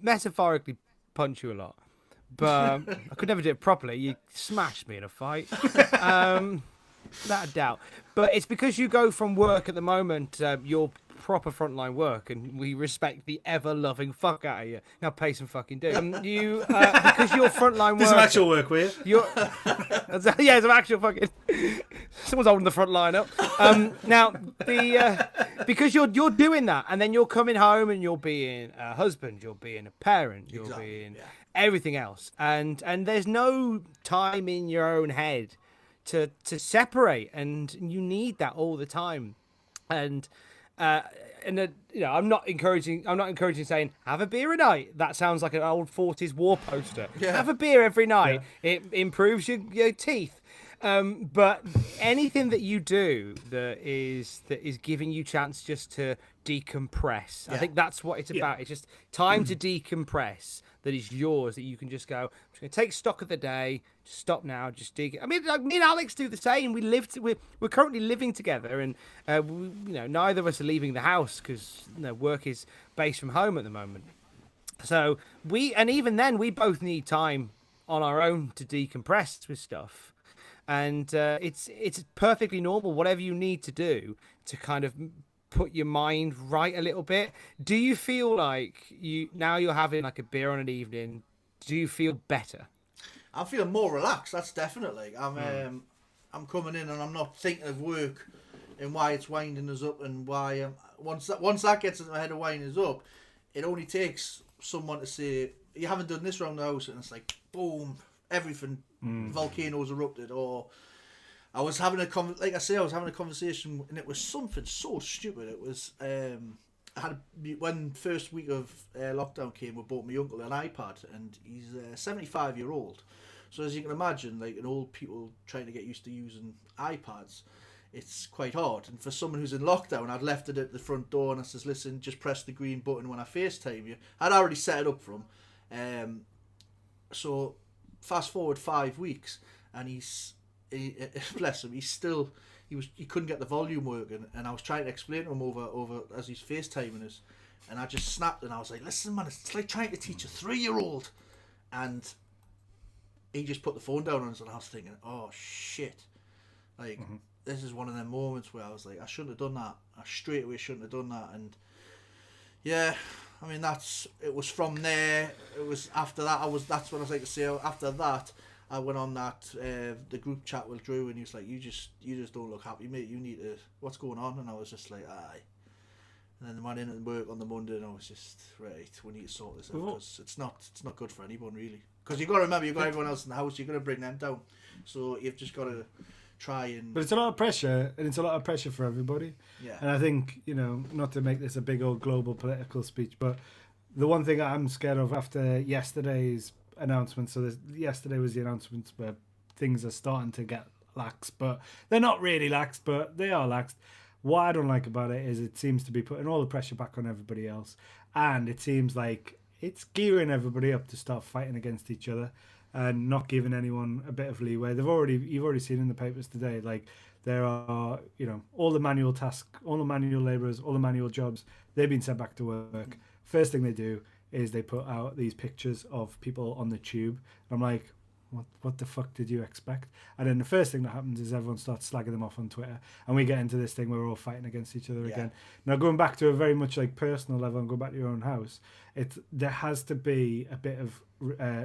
Speaker 1: metaphorically punch you a lot, but I could never do it properly. You smashed me in a fight, without a doubt. But it's because you go from work at the moment, your proper frontline work, and we respect the ever-loving fuck out of you. Now pay some fucking due. You because your frontline work.
Speaker 3: There's some actual work with you.
Speaker 1: Yeah, some actual fucking. Someone's holding the front line up. Now because you're doing that, and then you're coming home and you're being a husband, you're being a parent, you're being everything else, and there's no time in your own head to separate, and you need that all the time, and I'm not encouraging saying have a beer a night. That sounds like an old 40s war poster. Have a beer every night. It improves your teeth. But anything that you do that is giving you chance just to decompress. I think that's what it's about. It's just time to decompress that is yours, that you can just go, I'm just going to take stock of the day, just stop now, just dig. I mean, like, me and Alex do the same. We're currently living together, and neither of us are leaving the house because work is based from home at the moment. So even then we both need time on our own to decompress with stuff. And it's perfectly normal, whatever you need to do to kind of put your mind right a little bit. Do you feel like you're having like a beer on an evening, do you feel better?
Speaker 4: I'm feeling more relaxed, that's definitely. I'm coming in and I'm not thinking of work and why it's winding us up, and why once that gets into my head of winding us up, it only takes someone to say, you haven't done this around the house, and it's like, boom, everything, volcanoes erupted. Or I was having a conversation, and it was something so stupid. It was when first week of lockdown came, we bought my uncle an iPad, and he's 75-year-old. So as you can imagine, like an old people trying to get used to using iPads, it's quite hard. And for someone who's in lockdown, I'd left it at the front door and I says, listen, just press the green button when I FaceTime you. I'd already set it up for him. So fast forward 5 weeks and bless him, he couldn't get the volume working, and I was trying to explain to him over as he's FaceTiming us, and I just snapped and I was like, listen man, it's like trying to teach a 3-year-old. And he just put the phone down on us, and I was thinking, oh shit, like this is one of them moments where I was like, I shouldn't have done that. I straight away shouldn't have done that. And yeah, I mean, it was from there. It was after that. That's what I was like to say. After that, I went on that the group chat with Drew, and he was like, "You just don't look happy, mate. You need to. What's going on?" And I was just like, "Aye." And then the man in at work on the Monday, and I was just right. We need to sort this out because it's not good for anyone really. Because you've got to remember, you've got everyone else in the house. You're going to bring them down, so you've just got to try and.
Speaker 3: But it's a lot of pressure, and it's a lot of pressure for everybody.
Speaker 4: Yeah.
Speaker 3: And I think, not to make this a big old global political speech, but the one thing I'm scared of after yesterday's announcement, so yesterday was the announcement where things are starting to get lax, but they're not really lax, but they are laxed. What I don't like about it is it seems to be putting all the pressure back on everybody else, and it seems like it's gearing everybody up to start fighting against each other and not giving anyone a bit of leeway. You've already seen in the papers today, like there are, all the manual tasks, all the manual labourers, all the manual jobs, they've been sent back to work. First thing they do is they put out these pictures of people on the tube. I'm like, what the fuck did you expect? And then the first thing that happens is everyone starts slagging them off on Twitter, and we get into this thing where we're all fighting against each other again. Now, going back to a very much like personal level and go back to your own house, there has to be a bit of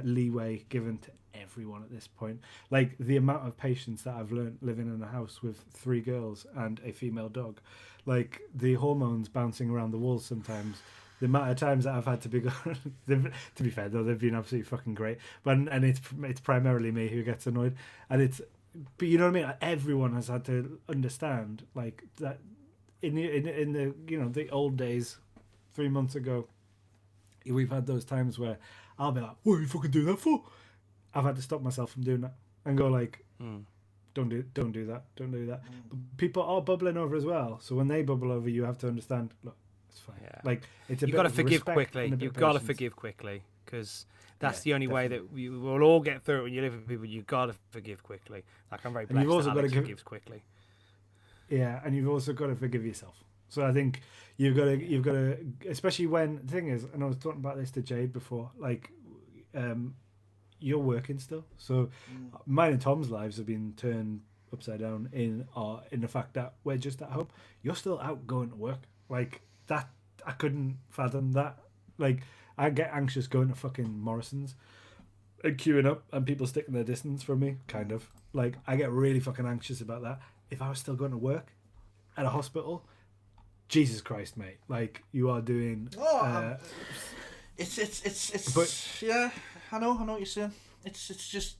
Speaker 3: leeway given to everyone at this point. Like the amount of patience that I've learned living in a house with 3 girls and a female dog, like the hormones bouncing around the walls sometimes. The amount of times that I've had to be to be fair though, they've been absolutely fucking great, but it's primarily me who gets annoyed, but you know what I mean. Everyone has had to understand like that in the the old days, 3 months ago, we've had those times where I'll be like, "What are you fucking doing that for?" I've had to stop myself from doing that and go like, Don't do that. But people are bubbling over as well, so when they bubble over, you have to understand. Look. Fine.
Speaker 1: Yeah.
Speaker 3: Like it's a
Speaker 1: you've
Speaker 3: bit
Speaker 1: got to
Speaker 3: of
Speaker 1: forgive
Speaker 3: respect
Speaker 1: quickly.
Speaker 3: and
Speaker 1: You've got to forgive quickly because that's the only way that we will all get through it. When you live with people, you've got to forgive quickly. Like I'm very blessed. You've also got to forgive quickly. Yeah, and you've also got to forgive yourself. So I think you've got to, especially when the thing is, and I was talking about this to Jade before. Like, you're working still, so mine and Tom's lives have been turned upside down in the fact that we're just at home. You're still out going to work, like. That I couldn't fathom that. Like I get anxious going to fucking Morrison's and queuing up and people sticking their distance from me, kind of. Like I get really fucking anxious about that. If I was still going to work at a hospital, Jesus Christ, mate! Like you are doing.
Speaker 4: It's. But, yeah, I know what you're saying. It's just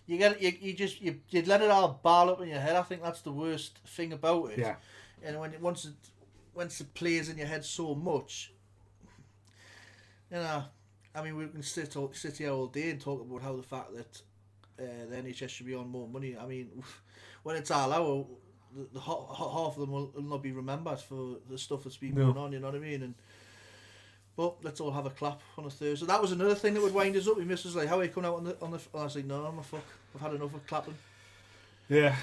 Speaker 4: you let it all ball up in your head. I think that's the worst thing about it.
Speaker 3: Yeah.
Speaker 4: And once it plays in your head so much, I mean, we can sit here all day and talk about how the fact that the NHS should be on more money. I mean, when it's all out, the half of them will not be remembered for the stuff that's been going on. You know what I mean? But let's all have a clap on a Thursday. That was another thing that would wind us up. My missus was like, "How are you coming out on the?" And I was like, "No, I'm a fuck. I've had enough of clapping."
Speaker 3: Yeah.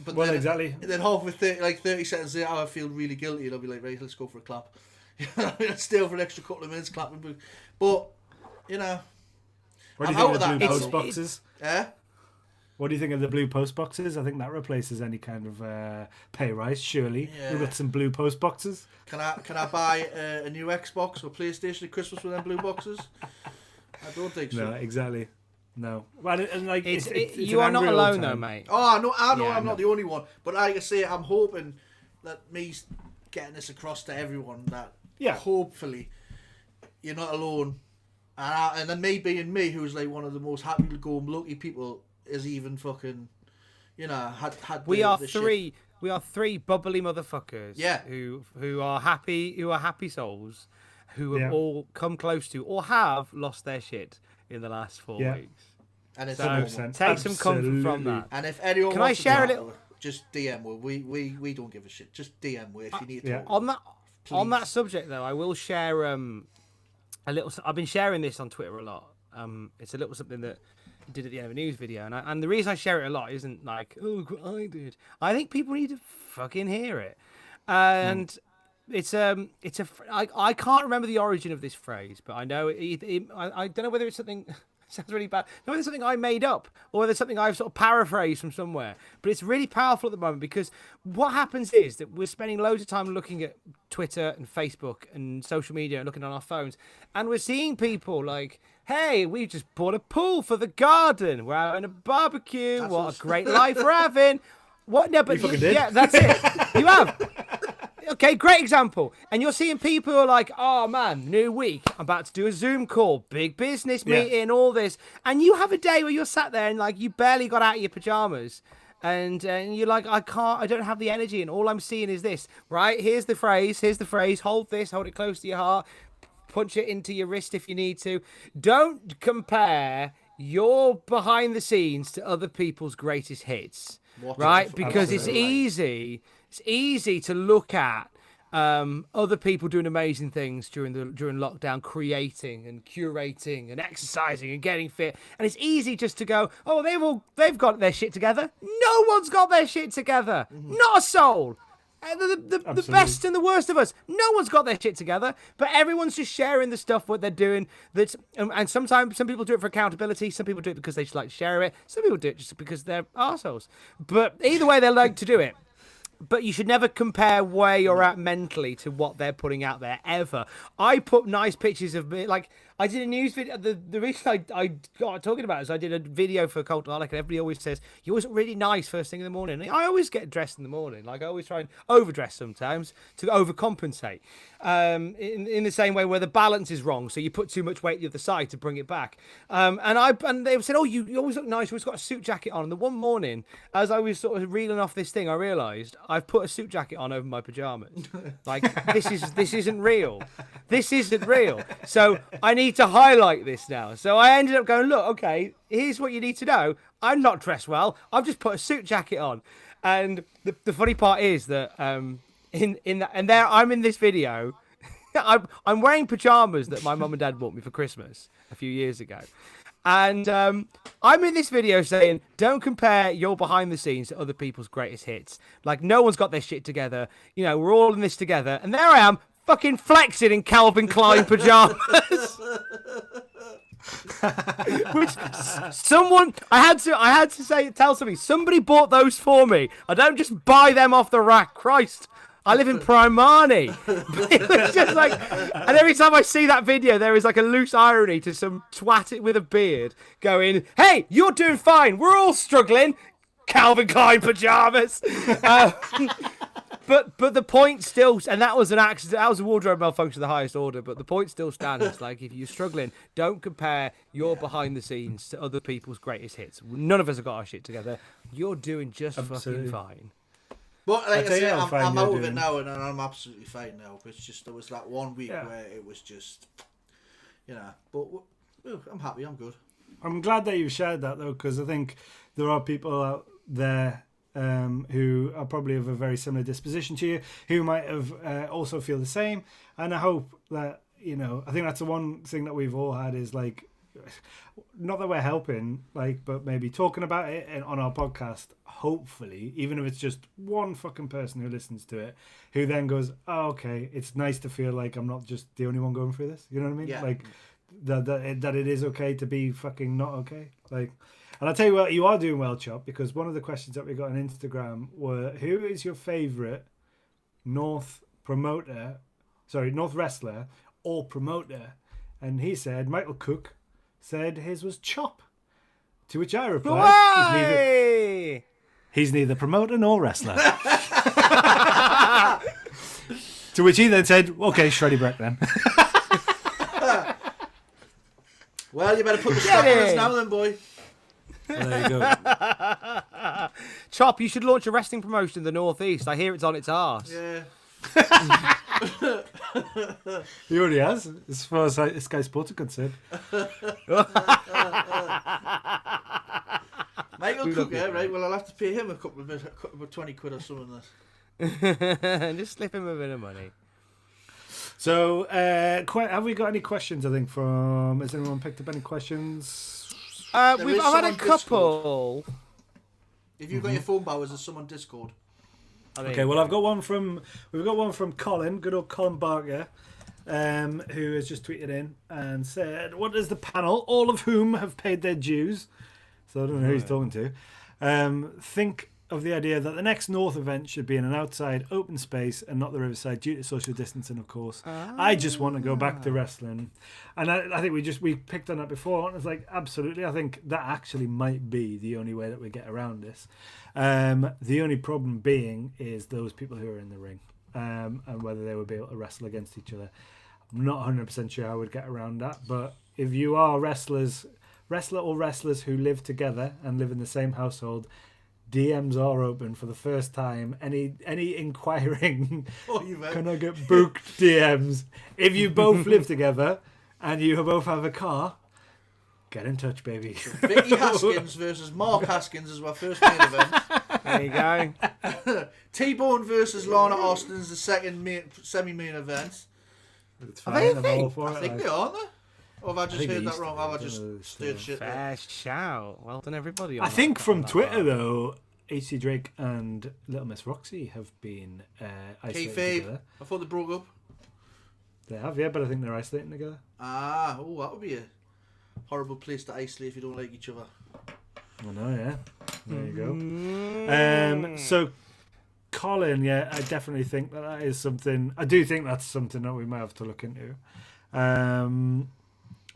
Speaker 4: But
Speaker 3: well,
Speaker 4: then,
Speaker 3: exactly.
Speaker 4: Then halfway 30 seconds later, I feel really guilty, and I'll be like, right, let's go for a clap. Let's stay for an extra couple of minutes clapping. But
Speaker 3: what do you
Speaker 4: I'm
Speaker 3: think
Speaker 4: out
Speaker 3: of the
Speaker 4: of that
Speaker 3: blue
Speaker 4: now.
Speaker 3: post boxes? What do you think of the blue post boxes? I think that replaces any kind of pay rise. Surely we've got some blue post boxes.
Speaker 4: Can I buy a new Xbox or PlayStation at Christmas with them blue boxes? I don't think so.
Speaker 3: No, exactly. No, well, and like it's
Speaker 1: you are not alone though, mate.
Speaker 4: Oh, I know, I'm not the only one. But like I say, I'm hoping that me getting this across to everyone that hopefully you're not alone, and then me being me, who's like one of the most happy to go lucky people, is even fucking, had.
Speaker 1: We are three bubbly motherfuckers.
Speaker 4: Yeah.
Speaker 1: Who are happy souls, who have all come close to or have lost their shit in the last 4 weeks.
Speaker 4: And it's
Speaker 1: so take some comfort from that.
Speaker 4: And if anyone
Speaker 1: can I share a little?
Speaker 4: just DM. We don't give a shit. Just DM if you need to.
Speaker 1: On that subject though, I will share a little. I've been sharing this on Twitter a lot. It's a little something that I did at the end of a news video, and the reason I share it a lot isn't like, oh, I did. I think people need to fucking hear it, and I can't remember the origin of this phrase, but I know I don't know whether it's something. Sounds really bad. No, whether it's something I made up or whether it's something I've sort of paraphrased from somewhere. But it's really powerful at the moment because what happens is that we're spending loads of time looking at Twitter and Facebook and social media and looking on our phones. And we're seeing people like, hey, we just bought a pool for the garden. We're having a barbecue. What a great life we're having. What? No, but yeah, that's it. You have. Okay, great example. And you're seeing people who are like, oh man, new week, I'm about to do a Zoom call, big business meeting, all this. And you have a day where you're sat there and like you barely got out of your pajamas. And you're like, I don't have the energy. And all I'm seeing is this, right? Here's the phrase, hold this, hold it close to your heart, punch it into your wrist if you need to. Don't compare your behind the scenes to other people's greatest hits, right? Because it's easy. It's easy to look at other people doing amazing things during lockdown, creating and curating and exercising and getting fit, and it's easy just to go, oh, they've got their shit together. No one's got their shit together. Not a soul. The best and the worst of us. No one's got their shit together, but everyone's just sharing the stuff what they're doing. And sometimes some people do it for accountability. Some people do it because they just like to share it. Some people do it just because they're arseholes. But either way, they like to do it. But you should never compare where you're at mentally to what they're putting out there, ever. I put nice pictures of me, like, I did a news video. The reason I got talking about it is I did a video for Cultaholic, and everybody always says, you always look really nice first thing in the morning. And I always get dressed in the morning. Like, I always try and overdress sometimes to overcompensate. In the same way where the balance is wrong, so you put too much weight the other side to bring it back. And they said, oh, you always look nice. You always got a suit jacket on. And the one morning, as I was sort of reeling off this thing, I realised I've put a suit jacket on over my pajamas. Like, this isn't real. This isn't real. So I need to highlight this now. So I ended up going, look, okay, here's what you need to know. I'm not dressed well. I've just put a suit jacket on. And the funny part is that I'm in this video. I'm wearing pajamas that my mum and dad bought me for Christmas a few years ago. And I'm in this video saying, don't compare your behind the scenes to other people's greatest hits. Like, no one's got their shit together. You know, we're all in this together. And there I am, fucking flexing in Calvin Klein pajamas. Which I had to tell somebody bought those for me. I don't just buy them off the rack. Christ, I live in Primani. It's just like, and every time I see that video, there is like a loose irony to some twat with a beard going, "Hey, you're doing fine. We're all struggling." Calvin Klein pajamas. But the point still, and that was an accident. That was a wardrobe malfunction of the highest order. But the point still stands. Like, if you're struggling, don't compare your behind the scenes to other people's greatest hits. None of us have got our shit together. You're doing just fucking fine.
Speaker 4: But like I say, I'm out of it now, and I'm absolutely fine now. It's just there was that 1 week where it was just, you know. But I'm happy. I'm good.
Speaker 3: I'm glad that you've shared that though, because I think there are people out there who are probably of a very similar disposition to you, who might have also feel the same. And I hope that, you know, I think that's the one thing that we've all had is like, not that we're helping, like, but maybe talking about it on our podcast, hopefully, even if it's just one fucking person who listens to it, who then goes, oh, okay, it's nice to feel like I'm not just the only one going through this. You know what I mean?
Speaker 4: Yeah.
Speaker 3: Like, that it is okay to be fucking not okay. Like, and I'll tell you what, you are doing well, Chop, because one of the questions that we got on Instagram were, who is your favourite North wrestler or promoter? And he said, Michael Cook said his was Chop. To which I replied, he's neither promoter nor wrestler. To which he then said, okay, Shreddy Breck then.
Speaker 4: Well, you better put the strap on us now then, boy.
Speaker 3: Well, there you go.
Speaker 1: Chop, you should launch a wrestling promotion in the Northeast. I hear it's on its arse.
Speaker 4: Yeah.
Speaker 3: He already has, as far as Sky Sports are concerned.
Speaker 4: Man, I ain't gonna cook it, right? Well, I'll have to pay him a couple of 20 quid or something.
Speaker 1: Just slip him a bit of money.
Speaker 3: So, have we got any questions? I think from has anyone picked up any questions?
Speaker 1: I've had a couple.
Speaker 4: Discord. If you've got your phone bowers, there's someone Discord.
Speaker 3: Okay, well, we've got one from Colin, good old Colin Barker, who has just tweeted in and said, "What does the panel, all of whom have paid their dues?" So I don't know who he's talking to. Think of the idea that the next North event should be in an outside open space and not the Riverside due to social distancing, of course. I just want to go back to wrestling. And I think we picked on that before, and it's like, absolutely, I think that actually might be the only way that we get around this. The only problem being is those people who are in the ring, and whether they would be able to wrestle against each other. I'm not 100% sure how I would get around that, but if you are wrestler or wrestlers who live together and live in the same household, DMs are open for the first time. Any inquiring, can I get booked DMs? If you both live together and you both have a car, get in touch, baby.
Speaker 4: Vicky Haskins versus Mark Haskins is our first main event.
Speaker 1: There you go.
Speaker 4: T-Bone versus Lana Austin is the second semi-main event.
Speaker 3: It's fine.
Speaker 4: I think they are, aren't they? Or have I just heard that wrong? Have I just stirred shit?
Speaker 1: Fair shout. Well done, everybody.
Speaker 3: I think from Twitter, though, AC Drake and Little Miss Roxy have been isolated together.
Speaker 4: I thought they broke up.
Speaker 3: They have, yeah, but I think they're isolating together.
Speaker 4: That would be a horrible place to isolate if you don't like each other.
Speaker 3: I know, yeah. There you go. So, Colin, yeah, I definitely think that is something. I do think that's something that we might have to look into.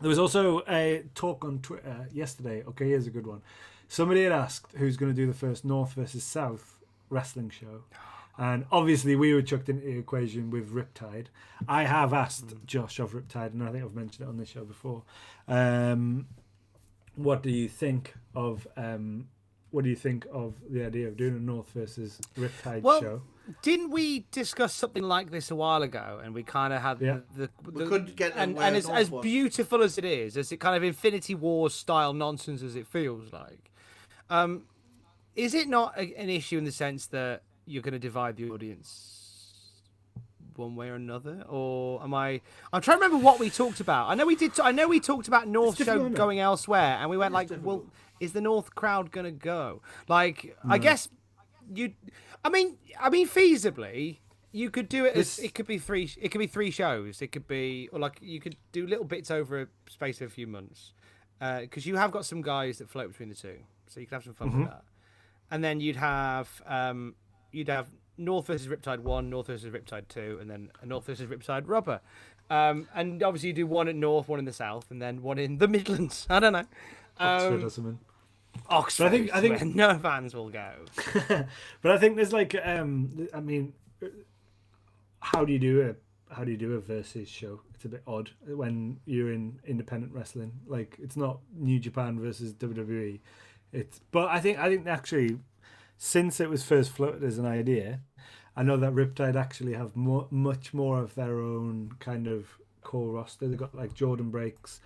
Speaker 3: There was also a talk on Twitter yesterday. Okay, here's a good one. Somebody had asked who's going to do the first North versus South wrestling show. And obviously we were chucked into the equation with Riptide. I have asked Josh of Riptide, and I think I've mentioned it on this show before. What do you think of the idea of doing a North versus Riptide show?
Speaker 1: Didn't we discuss something like this a while ago? And we kind of had
Speaker 4: we couldn't get
Speaker 1: and as beautiful as it is, as it kind of Infinity Wars style nonsense as it feels like, is it not an issue in the sense that you're going to divide the audience one way or another? Or I'm trying to remember what we talked about. I know we talked about North show going elsewhere, and we went like, well, is the North crowd going to go? Like, I guess I mean, feasibly, you could do it as it could be three shows. It could be, or like you could do little bits over a space of a few months, because you have got some guys that float between the two, so you could have some fun with that. And then you'd have North versus Riptide 1, North versus Riptide 2, and then a North versus Riptide Rubber. And obviously you do one at North, one in the South, and then one in the Midlands. I don't know.
Speaker 3: Oxford or something.
Speaker 1: Oxford, I think no fans will go.
Speaker 3: But I think there's like, I mean, how do you do a versus show? It's a bit odd when you're in independent wrestling. Like, it's not New Japan versus WWE. But I think actually, since it was first floated as an idea, I know that Riptide actually have much more of their own kind of core roster. They've got like Jordan Breaks,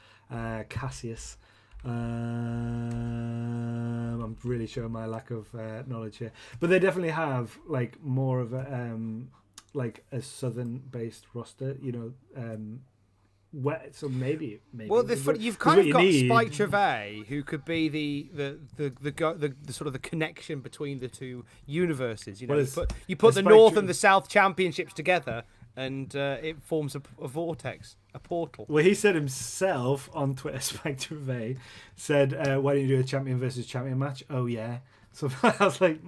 Speaker 3: Cassius. I'm really showing my lack of knowledge here, but they definitely have like more of a like a southern-based roster, so maybe.
Speaker 1: Well, you've kind of got Spike Trevay, who could be the sort of the connection between the two universes. You put the North and the South championships together, and it forms a vortex, a portal.
Speaker 3: Well, he said himself on Twitter, Spike Trevay said, why don't you do a champion versus champion match? Oh, yeah. So I was like,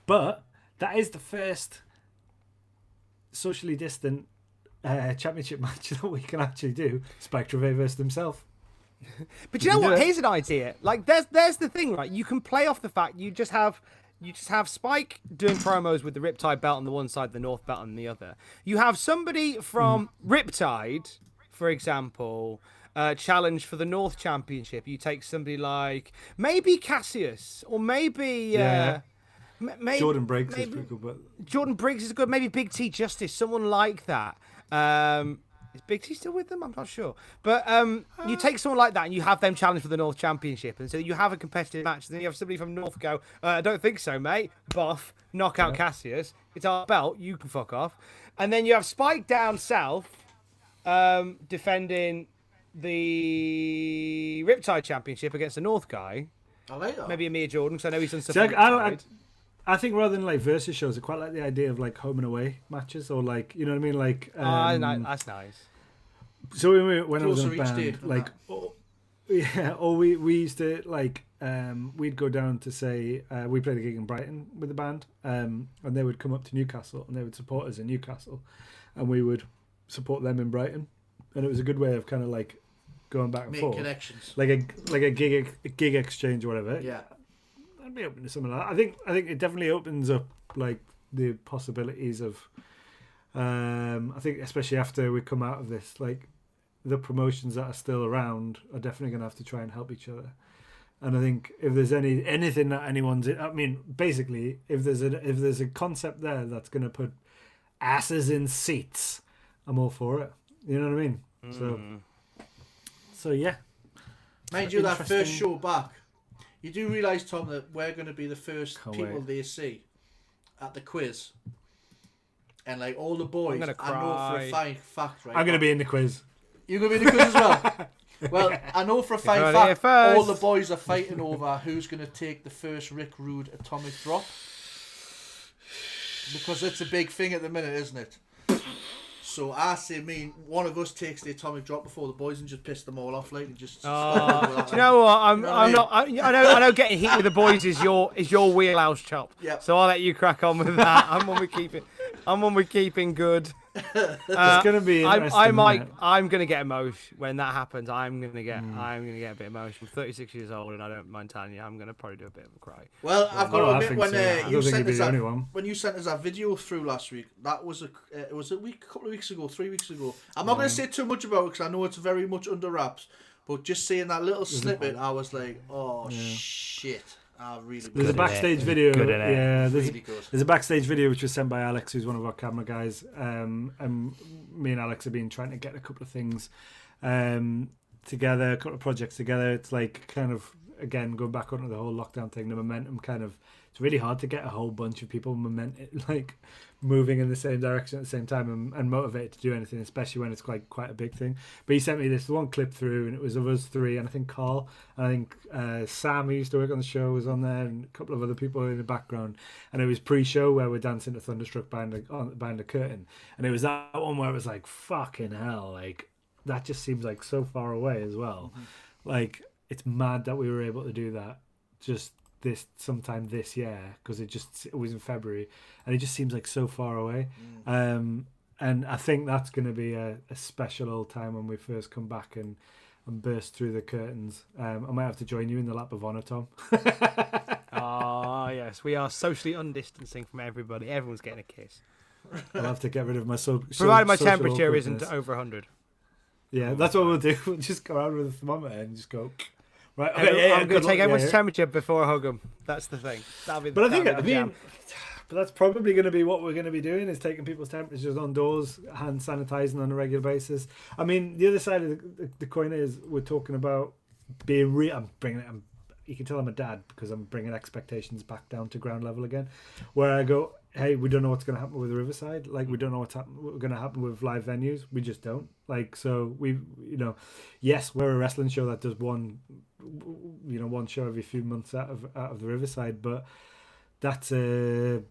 Speaker 3: But that is the first socially distant championship match that we can actually do. Spike Trevay versus himself.
Speaker 1: But you know what? Here's an idea. Like, there's the thing, right? You can play off the fact you just have Spike doing promos with the Riptide belt on the one side, the North belt on the other. You have somebody from Riptide, for example, challenge for the North Championship. You take somebody like maybe Cassius, or maybe
Speaker 3: Jordan Briggs is pretty good. But
Speaker 1: Jordan Briggs is good. Maybe Big T Justice, someone like that. Is Big T still with them? I'm not sure. But you take someone like that and you have them challenge for the North Championship. And so you have a competitive match. Then you have somebody from North go, I don't think so, mate. Boff, knock out Cassius. It's our belt. You can fuck off. And then you have Spike down south defending the Riptide Championship against the North guy.
Speaker 4: I like that.
Speaker 1: Maybe Amir Jordan, because I know he's done stuff.
Speaker 3: I think rather than like versus shows, I quite like the idea of like home and away matches, or like, you know what I mean, like.
Speaker 1: That's nice.
Speaker 3: So when I was in a band, like, we used to like, we'd go down to say we played a gig in Brighton with the band, and they would come up to Newcastle and they would support us in Newcastle, and we would support them in Brighton, and it was a good way of kind of like going back and forth,
Speaker 4: connections,
Speaker 3: like a gig exchange or whatever.
Speaker 4: Yeah.
Speaker 3: I'd be open to something like that. I think it definitely opens up like the possibilities of. I think especially after we come out of this, like the promotions that are still around are definitely going to have to try and help each other. And I think if there's anything that anyone's, I mean, basically, if there's a concept there that's going to put asses in seats, I'm all for it. You know what I mean? So yeah.
Speaker 4: Mind you, that first show back. You do realise, Tom, that we're going to be the first people they see at the quiz. And, like, all the boys, I know for a fact, right?
Speaker 3: I'm going to be in the quiz.
Speaker 4: You're going to be in the quiz as well? Well, I know for a fact, all the boys are fighting over who's going to take the first Rick Rude atomic drop. Because it's a big thing at the minute, isn't it? So I say, one of us takes the atomic drop before the boys and just piss them all off, like, and just.
Speaker 1: Do you know what? I know getting heat with the boys is your wheelhouse, Chop.
Speaker 4: Yep.
Speaker 1: So I'll let you crack on with that. I'm one with keeping good.
Speaker 3: It's gonna be interesting.
Speaker 1: I'm gonna get emotional when that happens. I'm gonna get a bit emotional. I'm 36 years old, and I don't mind telling you, I'm gonna probably do a bit of a cry.
Speaker 4: Well, I've got to admit, when you sent us that video through last week, that was a couple of weeks ago, 3 weeks ago. I'm not gonna say too much about it because I know it's very much under wraps. But just seeing that little snippet, I was like, oh shit.
Speaker 3: There's a backstage video.
Speaker 4: There's
Speaker 3: a backstage video which was sent by Alex, who's one of our camera guys. And me and Alex have been trying to get a couple of things together, a couple of projects together. It's like kind of, again, going back onto the whole lockdown thing, the momentum kind of, it's really hard to get a whole bunch of people like moving in the same direction at the same time and motivated to do anything, especially when it's quite a big thing. But he sent me this one clip through, and it was of us three, and I think Carl, and I think Sam, who used to work on the show, was on there, and a couple of other people in the background. And it was pre-show where we're dancing to Thunderstruck behind the curtain, and it was that one where it was like, fucking hell, like that just seems like so far away as well. Like, it's mad that we were able to do that just sometime this year, because it was in February, and it just seems like so far away. And I think that's going to be a special old time when we first come back and burst through the curtains. I might have to join you in the lap of honour, Tom.
Speaker 1: Yes, we are socially undistancing from everybody. Everyone's getting a kiss.
Speaker 3: I'll have to get rid of my
Speaker 1: provided my temperature isn't over 100.
Speaker 3: Yeah, that's what we'll do. We'll just go around with a thermometer and just go. Right,
Speaker 1: I'm going to take everyone's temperature before I hug them. That's the thing.
Speaker 3: But that's probably going to be what we're going to be doing, is taking people's temperatures on doors, hand sanitizing on a regular basis. I mean, the other side of the coin is we're talking about being real. You can tell I'm a dad because I'm bringing expectations back down to ground level again, where I go, hey, we don't know what's going to happen with the Riverside. Like, we don't know what's going to happen with live venues. We just don't. Like, so yes, we're a wrestling show that does one show every few months out of the Riverside, but that's a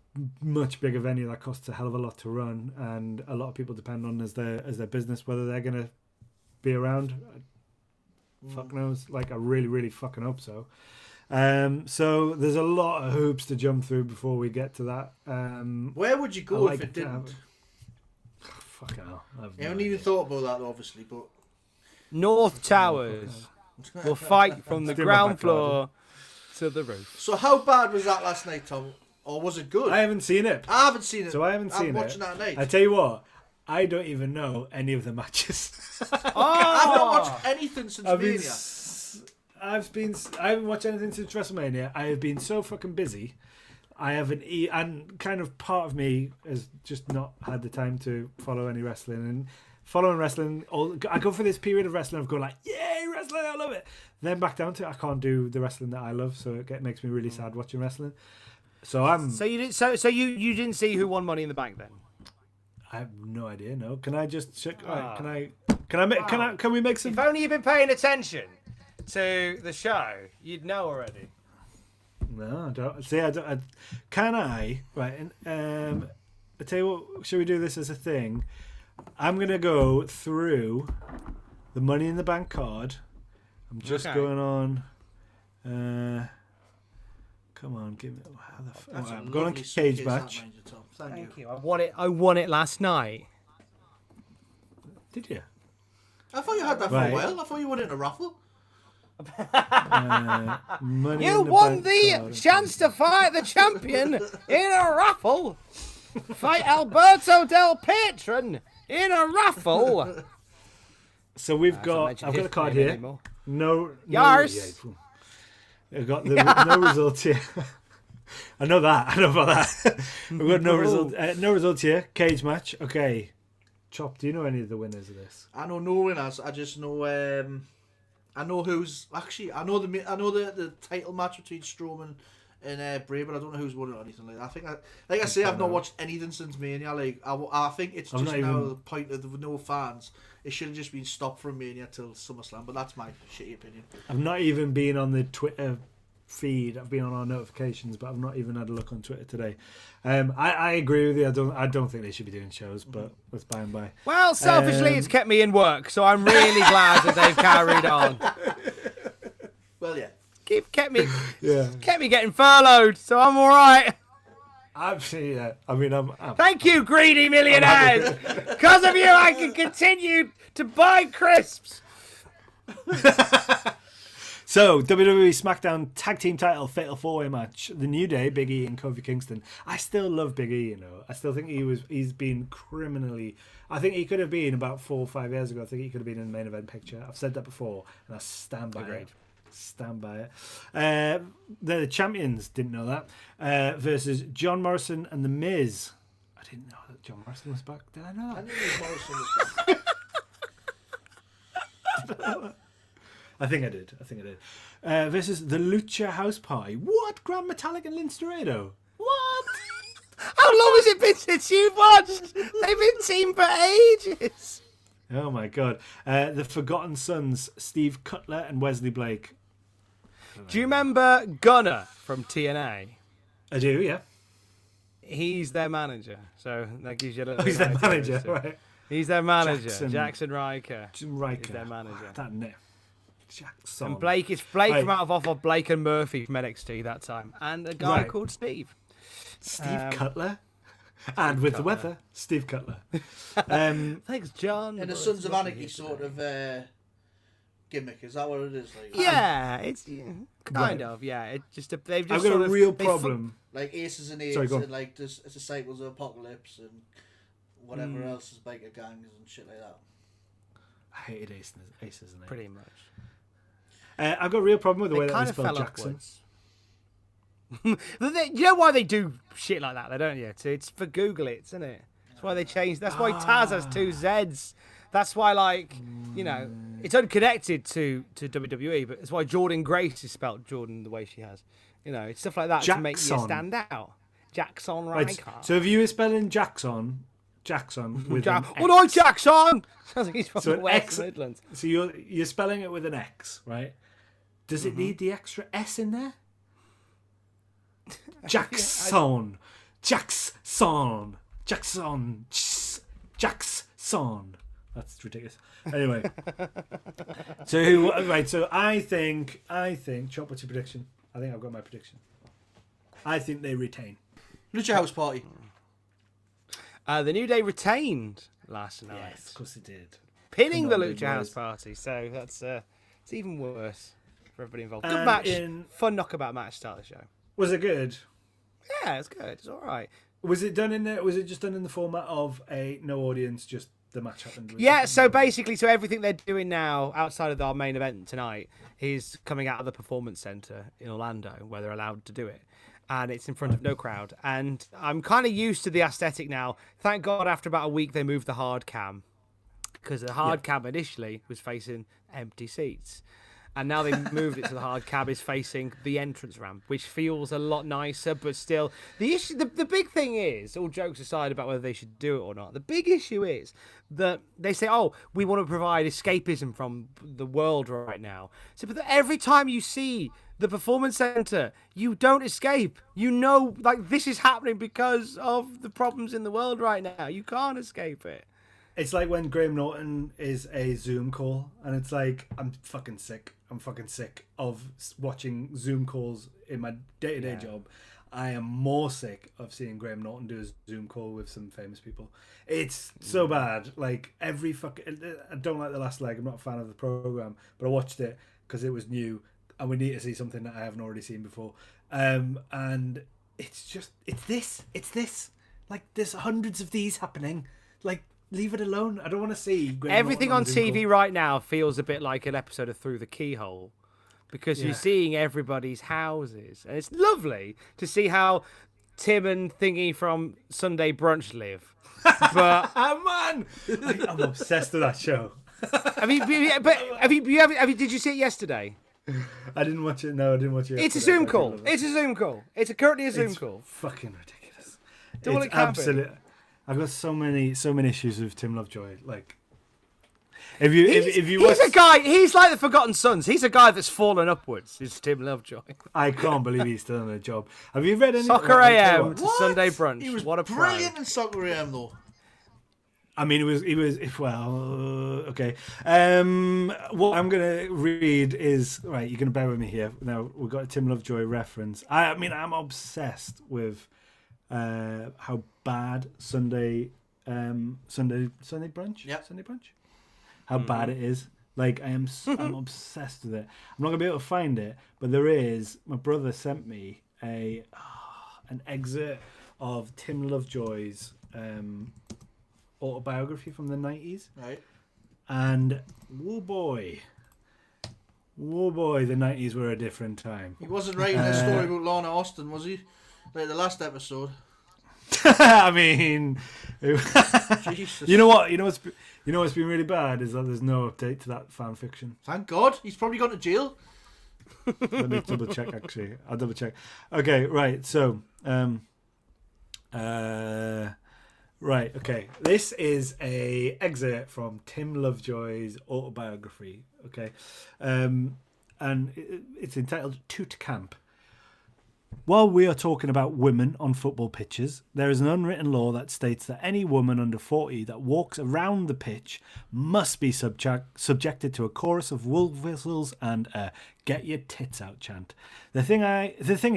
Speaker 3: much bigger venue that costs a hell of a lot to run, and a lot of people depend on as their business whether they're going to be around. Fuck knows. Like, I really, really fucking hope so. So there's a lot of hoops to jump through before we get to that.
Speaker 4: Where would you go if it didn't?
Speaker 3: Fucking hell.
Speaker 4: I haven't even thought about that, obviously, but
Speaker 1: North Towers will fight from the ground floor to the roof.
Speaker 4: So how bad was that last night, Tom? Or was it good?
Speaker 3: I haven't seen it.
Speaker 4: I haven't seen it.
Speaker 3: So I haven't seen it.
Speaker 4: I'm watching that night.
Speaker 3: I tell you what, I don't even know any of the matches.
Speaker 4: I've not watched anything since Mania.
Speaker 3: I haven't watched anything since WrestleMania. I have been so fucking busy. I haven't, and kind of part of me has just not had the time to follow any wrestling. And following wrestling. I go for this period of wrestling of going like, yay, wrestling, I love it. Then back down to I can't do the wrestling that I love, so it makes me really sad watching wrestling. So
Speaker 1: you didn't. So you didn't see who won Money in the Bank then?
Speaker 3: I have no idea. No, can I just check? Right, can we make some?
Speaker 1: If only you'd been paying attention to the show, you'd know already.
Speaker 3: No, I don't. See, can I? Right. I tell you what. Should we do this as a thing? I'm gonna go through the Money in the Bank card. I'm just going on. Come on, give me. I'm going on cage match.
Speaker 1: Thank you. I won it last night.
Speaker 3: Did you?
Speaker 4: I thought you had that for a while. I thought you won it in a raffle.
Speaker 1: You won the chance to fight the champion in a raffle. Fight Alberto Del Patron in a raffle.
Speaker 3: So I've got the card here.
Speaker 1: Anymore.
Speaker 3: No.
Speaker 1: Yars.
Speaker 3: I've got no results here. I know about that. We've got no result. No results here. Cage match. Okay. Chop, do you know any of the winners of this?
Speaker 4: I know no winners. I just know. I know who's actually. I know the title match between Strowman and Bray, but I don't know who's won it or anything like that. I think, I've not watched anything since Mania. Like I think it's just now the point of no fans. It should have just been stopped from Mania till SummerSlam. But that's my shitty opinion.
Speaker 3: I've not even been on the Twitter feed. I've been on our notifications, but I've not even had a look on Twitter today. I agree with you. I don't think they should be doing shows, but that's by and by.
Speaker 1: Well, selfishly, it's kept me in work, so I'm really glad that they've carried on.
Speaker 4: Well, yeah.
Speaker 1: Kept me getting furloughed, so I'm all right.
Speaker 3: Absolutely, yeah. I mean, I'm
Speaker 1: Thank you, greedy millionaires. Because of you, I can continue to buy crisps.
Speaker 3: So, WWE SmackDown Tag Team Title Fatal 4-Way match. The New Day, Big E and Kofi Kingston. I still love Big E, you know. I still think he's been criminally... I think he could have been about 4 or 5 years ago. I think he could have been in the main event picture. I've said that before, and I stand by it. Stand by it. The champions, didn't know that, versus John Morrison and The Miz. I didn't know that John Morrison was back. Did I know that?
Speaker 4: I knew Morrison was back.
Speaker 3: I think I did. Versus the Lucha House Party. What? Grand Metallic and Lince Dorado. What?
Speaker 1: How long has it been since you've watched? They've been team for ages.
Speaker 3: Oh my god. The Forgotten Sons, Steve Cutler and Wesley Blake.
Speaker 1: Do you remember Gunner from TNA?
Speaker 3: I do, yeah.
Speaker 1: He's their manager, so that gives you a little
Speaker 3: He's their manager, right.
Speaker 1: He's their manager, Jackson Riker.
Speaker 3: Riker.
Speaker 1: He's their manager.
Speaker 3: That name. Jackson.
Speaker 1: And Blake from out of Blake and Murphy from NXT that time, and a guy called Steve.
Speaker 3: Steve Cutler. And with the weather, Steve Cutler.
Speaker 1: Thanks, John.
Speaker 4: And the Sons of Anarchy sort of gimmick, is that what it is? Like,
Speaker 1: yeah, it's kind of, yeah. It just they've just.
Speaker 3: I've got a real problem.
Speaker 4: Like Aces and Eights, and like Disciples of Apocalypse, and whatever else is biker gangs and shit like that.
Speaker 3: I hated Aces and Eights.
Speaker 1: Pretty much.
Speaker 3: I've got a real problem with the way that they spell Jackson.
Speaker 1: You know why they do shit like that, don't you? It's for Google it, isn't it? That's why they changed. That's why Taz has 2 Z's. That's why, like, you know, it's unconnected to WWE, but it's why Jordan Grace is spelled Jordan the way she has. You know, it's stuff like that to make you stand out. Jackson Riker.
Speaker 3: So if you were spelling Jackson with an X.
Speaker 1: Oh no, Jackson! Sounds like he's from the West Midlands.
Speaker 3: So you're spelling it with an X, right? Does it need the extra S in there? Jackson. Jackson. That's ridiculous. Anyway. So I think Chop, what's your prediction? I think I've got my prediction. I think they retain.
Speaker 4: Lucha House Party.
Speaker 1: The New Day retained last night.
Speaker 3: Yes, of course they did.
Speaker 1: Pinning the Lucha House Party. So that's it's even worse for everybody involved. Good match. Fun knockabout match to start the show.
Speaker 3: Was it good?
Speaker 1: Yeah, it's good. It's all right.
Speaker 3: Was it done in there? Was it just done in the format of a no audience, just the match happened?
Speaker 1: Yeah, so basically, everything they're doing now outside of our main event tonight is coming out of the Performance Center in Orlando, where they're allowed to do it. And it's in front of no crowd. And I'm kind of used to the aesthetic now. Thank God after about a week they moved the hard cam. because the hard cab initially was facing empty seats. And now they've moved it to the hard cab is facing the entrance ramp, which feels a lot nicer, but still the issue. The big thing is, all jokes aside about whether they should do it or not, the big issue is that they say, "Oh, we want to provide escapism from the world right now." So, but every time you see the performance center, you don't escape. You know, like this is happening because of the problems in the world right now. You can't escape it.
Speaker 3: It's like when Graham Norton is a Zoom call, and it's like, I'm fucking sick. I'm fucking sick of watching Zoom calls in my day-to-day job. I am more sick of seeing Graham Norton do a Zoom call with some famous people. It's so bad. Like, every fucking... I don't like The Last Leg. I'm not a fan of the program, but I watched it because it was new, and we need to see something that I haven't already seen before. And it's just... It's this. Like, there's hundreds of these happening. Like, leave it alone. I don't want to see Graham
Speaker 1: Everything on
Speaker 3: Norton
Speaker 1: TV right now feels a bit like an episode of Through the Keyhole, because you're seeing everybody's houses, and it's lovely to see how Tim and Thingy from Sunday Brunch live. But
Speaker 3: man, I'm obsessed with that show.
Speaker 1: Did you see it yesterday?
Speaker 3: I didn't watch it. No, I didn't watch it.
Speaker 1: It's a Zoom call. It's a Zoom call. It's currently a Zoom call.
Speaker 3: Fucking ridiculous.
Speaker 1: All it can be.
Speaker 3: I've got so many issues with Tim Lovejoy. Like, if you
Speaker 1: he's a guy. He's like the Forgotten Sons. He's a guy that's fallen upwards. Is Tim Lovejoy?
Speaker 3: I can't believe he's still in a job. Have you read any
Speaker 1: Soccer AM to Sunday Brunch?
Speaker 4: He was
Speaker 1: what a
Speaker 4: brilliant
Speaker 1: pride.
Speaker 4: in Soccer AM though.
Speaker 3: I mean, he was well, okay. What I'm gonna read is right. You're gonna bear with me here. Now we've got a Tim Lovejoy reference. I mean, I'm obsessed with how bad Sunday brunch.
Speaker 4: Yep.
Speaker 3: Sunday brunch. How bad it is. Like, I'm obsessed with it. I'm not gonna be able to find it, but there is. My brother sent me an excerpt of Tim Lovejoy's autobiography from the 90s.
Speaker 4: Right.
Speaker 3: And whoa boy, the 90s were a different time.
Speaker 4: He wasn't writing a story about Lorna Austin, was he? Like the last episode.
Speaker 3: I mean,
Speaker 4: Jesus.
Speaker 3: you know what's been really bad is that there's no update to that fan fiction.
Speaker 4: Thank God. He's probably gone to jail.
Speaker 3: Let me double check. Actually, I'll double check. Okay, right. So, right. Okay, this is a excerpt from Tim Lovejoy's autobiography. Okay, and it's entitled "Toot Camp." While we are talking about women on football pitches, there is an unwritten law that states that any woman under 40 that walks around the pitch must be subjected to a chorus of wolf whistles and a "get your tits out" chant. The thing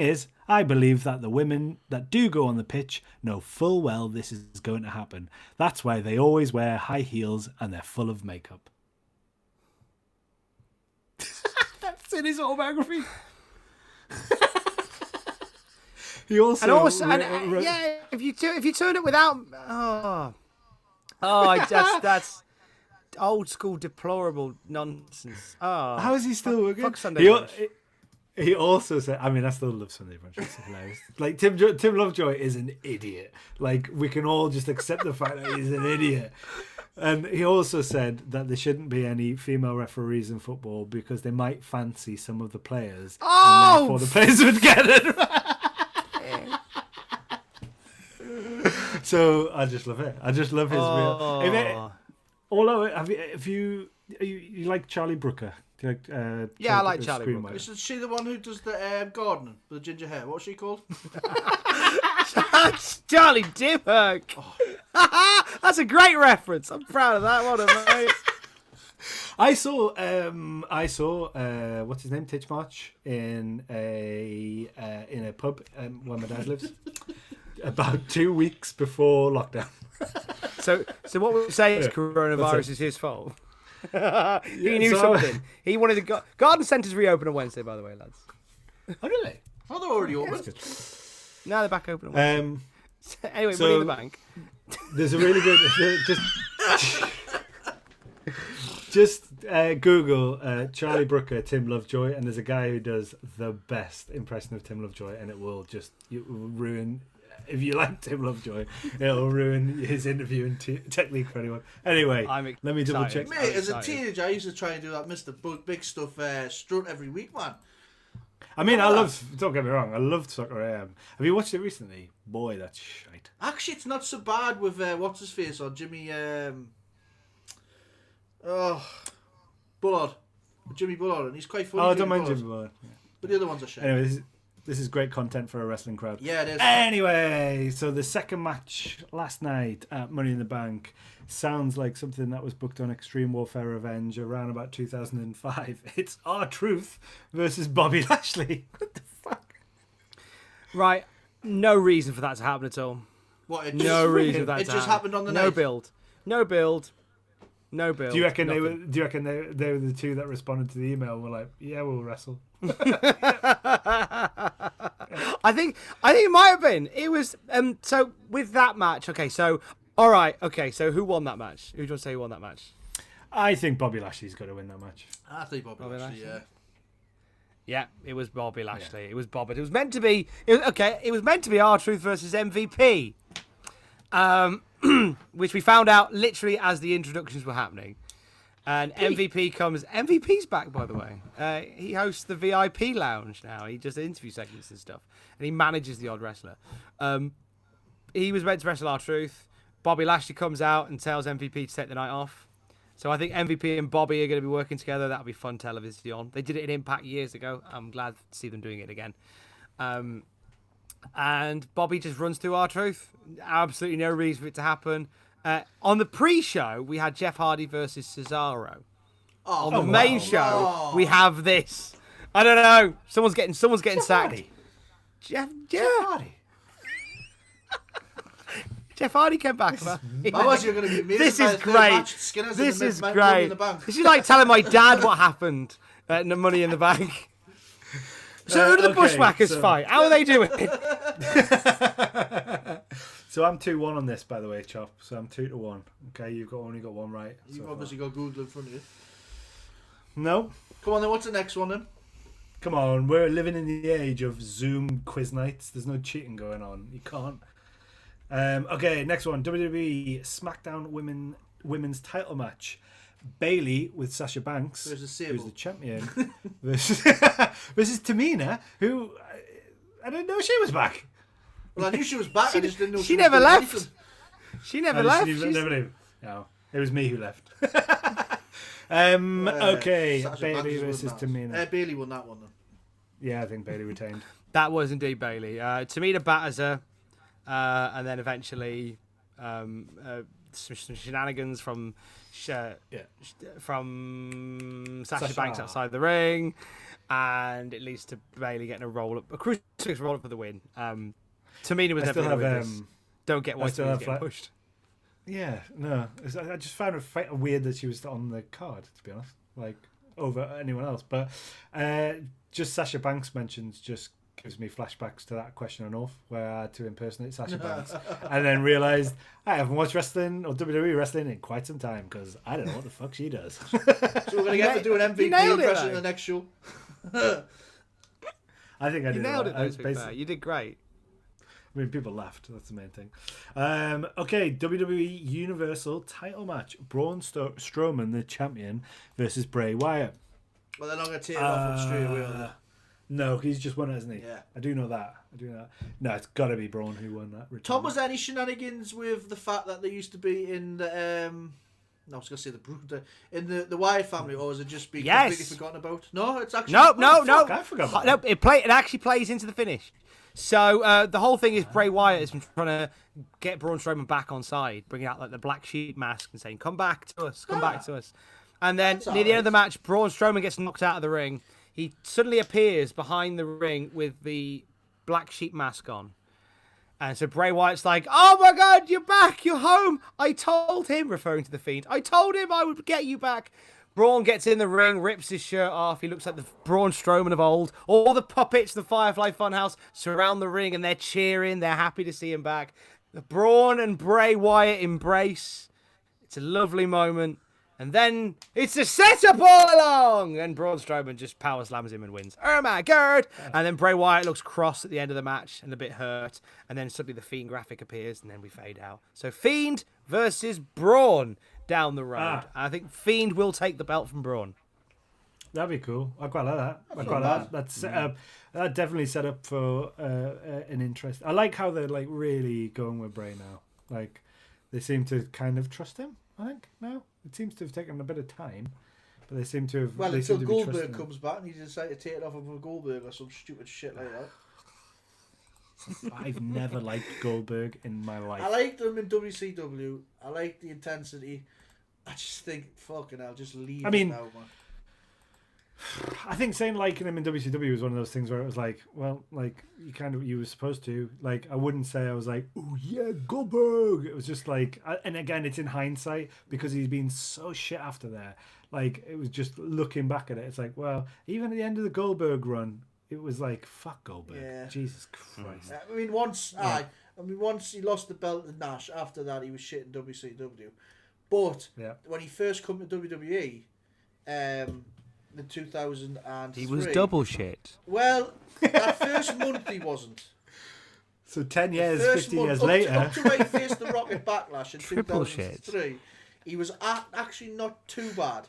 Speaker 3: is, I believe that the women that do go on the pitch know full well this is going to happen. That's why they always wear high heels and they're full of makeup. That's in his autobiography. He also,
Speaker 1: if you turn it without, that's old school deplorable nonsense. Oh,
Speaker 3: how is he still working?
Speaker 1: Fuck Sunday Brunch.
Speaker 3: He also said, I mean, I still love Sunday Brunch. It's hilarious. Like, Tim Lovejoy is an idiot. Like, we can all just accept the fact that he's an idiot. And he also said that there shouldn't be any female referees in football because they might fancy some of the players, and therefore the players would get it. So I just love it. I just love his real. Although, if you like Charlie Brooker? Do you like,
Speaker 1: I like Charlie Brooker.
Speaker 4: Is she the one who does the gardening with the ginger hair? What's she called?
Speaker 1: That's Charlie Dimmock. That's a great reference. I'm proud of that one, mate.
Speaker 3: I saw what's his name, Titchmarsh in a pub where my dad lives. About 2 weeks before lockdown.
Speaker 1: So what we say is coronavirus is his fault. He knew something. He wanted to garden centres reopen on Wednesday, by the way, lads.
Speaker 4: Oh really? Oh, they're already open.
Speaker 1: Now they're back open on Wednesday. Anyway,
Speaker 3: so
Speaker 1: money in the bank.
Speaker 3: There's a really good just Google Charlie Brooker, Tim Lovejoy, and there's a guy who does the best impression of Tim Lovejoy, and it will ruin if you like Tim Lovejoy, it'll ruin his interviewing technique for anyone. Anyway, let me double check.
Speaker 4: Mate, as a teenager, I used to try and do that Mr. Big Stuff strut every week, man.
Speaker 3: I mean, don't get me wrong, I loved Soccer AM. Have you watched it recently? Boy, that's shite.
Speaker 4: Actually, it's not so bad with, what's his face, or Jimmy, Bullard. Jimmy Bullard, and he's quite funny.
Speaker 3: Oh, I don't mind Jimmy Bullard. Yeah.
Speaker 4: But the other ones are shit.
Speaker 3: Anyway, this is great content for a wrestling crowd.
Speaker 4: Yeah, it is.
Speaker 3: Anyway, so the second match last night at Money in the Bank sounds like something that was booked on Extreme Warfare Revenge around about 2005. It's R-Truth versus Bobby Lashley. What the fuck?
Speaker 1: Right, no reason for that to happen at all.
Speaker 4: What?
Speaker 1: No reason for that to happen.
Speaker 4: It just happened on the night.
Speaker 1: No build.
Speaker 3: Do you reckon they were the two that responded to the email and were like, yeah, we'll wrestle?
Speaker 1: I think it might have been. It was so with that match. Okay, so all right. Okay, so who won that match? Who do you want to say who won that match?
Speaker 3: I think Bobby Lashley's got to win that match.
Speaker 4: I think Bobby Lashley. Yeah.
Speaker 1: Yeah, it was Bobby Lashley. Yeah. It was Bob. It was meant to be. It was meant to be R-Truth versus MVP. Which we found out literally as the introductions were happening. And MVP's back, by the way. He hosts the VIP lounge now. He does interview segments and stuff. And he manages the odd wrestler. He was meant to wrestle R-Truth. Bobby Lashley comes out and tells MVP to take the night off. So I think MVP and Bobby are going to be working together. That'll be fun television. They did it in Impact years ago. I'm glad to see them doing it again. And Bobby just runs through R-Truth. Absolutely no reason for it to happen. On the pre-show, we had Jeff Hardy versus Cesaro. On the main show, we have this. I don't know. Someone's getting sacked.
Speaker 3: Hardy.
Speaker 1: Jeff Hardy. Jeff Hardy came back.
Speaker 4: Otherwise, you're going to be
Speaker 1: This is great. This is great. This is like telling my dad what happened at Money in the Bank. So who do the Bushwhackers fight? How are they doing?
Speaker 3: So I'm 2-1 on this, by the way, Chop. So I'm 2-1. Okay, you've only got one right.
Speaker 4: You've obviously got Google in front of you.
Speaker 3: No.
Speaker 4: Come on then, what's the next one then?
Speaker 3: Come on, we're living in the age of Zoom quiz nights. There's no cheating going on. You can't. Okay, next one. WWE SmackDown women's title match. Bailey with Sasha Banks, who's the champion, versus Tamina, who I didn't know she was back.
Speaker 4: Well, I knew she was back. I just didn't know
Speaker 1: she never left. She never left.
Speaker 3: No, it was me who left. Okay, Bailey versus Tamina.
Speaker 4: Bailey won that one, though.
Speaker 3: Yeah, I think Bailey retained.
Speaker 1: That was indeed Bailey. Tamina batters her, and then eventually some shenanigans from Sasha Banks outside the ring, and it leads to Bailey getting a crucifix roll up for the win. Tamina was never going to win this. Don't get why Tamina's getting pushed.
Speaker 3: Yeah, no. I just found it weird that she was on the card, to be honest, like over anyone else. But just Sasha Banks mentions just gives me flashbacks to that question on Off, where I had to impersonate Sasha Banks, and then realised I haven't watched wrestling or WWE wrestling in quite some time because I don't know what the fuck she does.
Speaker 4: So we're going to get to do an MVP impression in the next show.
Speaker 3: I think I did.
Speaker 1: You nailed it, you did great.
Speaker 3: I mean, people laughed. That's the main thing. Okay, WWE Universal title match. Braun Strowman, the champion, versus Bray Wyatt.
Speaker 4: Well, they're not going to take it off him straight away, are they?
Speaker 3: No, he's just won it, hasn't he?
Speaker 4: Yeah.
Speaker 3: I do know that. No, it's got to be Braun who won that.
Speaker 4: Tom, was there any shenanigans with the fact that they used to be in the... I was going to say in the Wyatt family, or has it just been completely forgotten about? No, it's actually...
Speaker 1: No.
Speaker 3: I forgot about that.
Speaker 1: It actually plays into the finish. So the whole thing is Bray Wyatt has been trying to get Braun Strowman back on side, bringing out like the black sheep mask and saying, come back to us. And then near the end of the match, Braun Strowman gets knocked out of the ring. He suddenly appears behind the ring with the black sheep mask on. And so Bray Wyatt's like, oh my God, you're back, you're home. I told him, referring to the Fiend, I told him I would get you back. Braun gets in the ring, rips his shirt off. He looks like the Braun Strowman of old. All the puppets, the Firefly Funhouse, surround the ring and they're cheering. They're happy to see him back. The Braun and Bray Wyatt embrace. It's a lovely moment. And then it's a setup all along, and Braun Strowman just power slams him and wins. Oh my god! And then Bray Wyatt looks cross at the end of the match and a bit hurt, and then suddenly the Fiend graphic appears, and then we fade out. So Fiend versus Braun down the road. I think Fiend will take the belt from Braun.
Speaker 3: That'd be cool. I quite like that. I quite like that. That's that definitely set up for an interest. I like how they're like really going with Bray now. Like they seem to kind of trust him. I think now it seems to have taken a bit of time, but they seem to have.
Speaker 4: Well, until Goldberg comes back and he decides to take it off of Goldberg or some stupid shit like that.
Speaker 3: I've never liked Goldberg in my life.
Speaker 4: I liked him in WCW. I liked the intensity. I just think, fucking hell, just leave it now, man.
Speaker 3: I think saying liking him in WCW was one of those things where it was like, well, like you were supposed to. Like, I wouldn't say I was like, oh yeah, Goldberg. It was just like, and again, it's in hindsight because he's been so shit after there. Like, it was just looking back at it. It's like, well, even at the end of the Goldberg run, it was like, fuck Goldberg. Yeah. Jesus Christ.
Speaker 4: I mean, once he lost the belt to Nash. After that, he was shit in WCW. But when he first come to WWE, in 2003.
Speaker 1: He was double shit.
Speaker 4: Well, that first month he wasn't.
Speaker 3: So 10 years, 15 years later.
Speaker 4: Up to when he faced the Rocket Backlash in
Speaker 1: Triple
Speaker 4: 2003,
Speaker 1: shit.
Speaker 4: He was actually not too bad.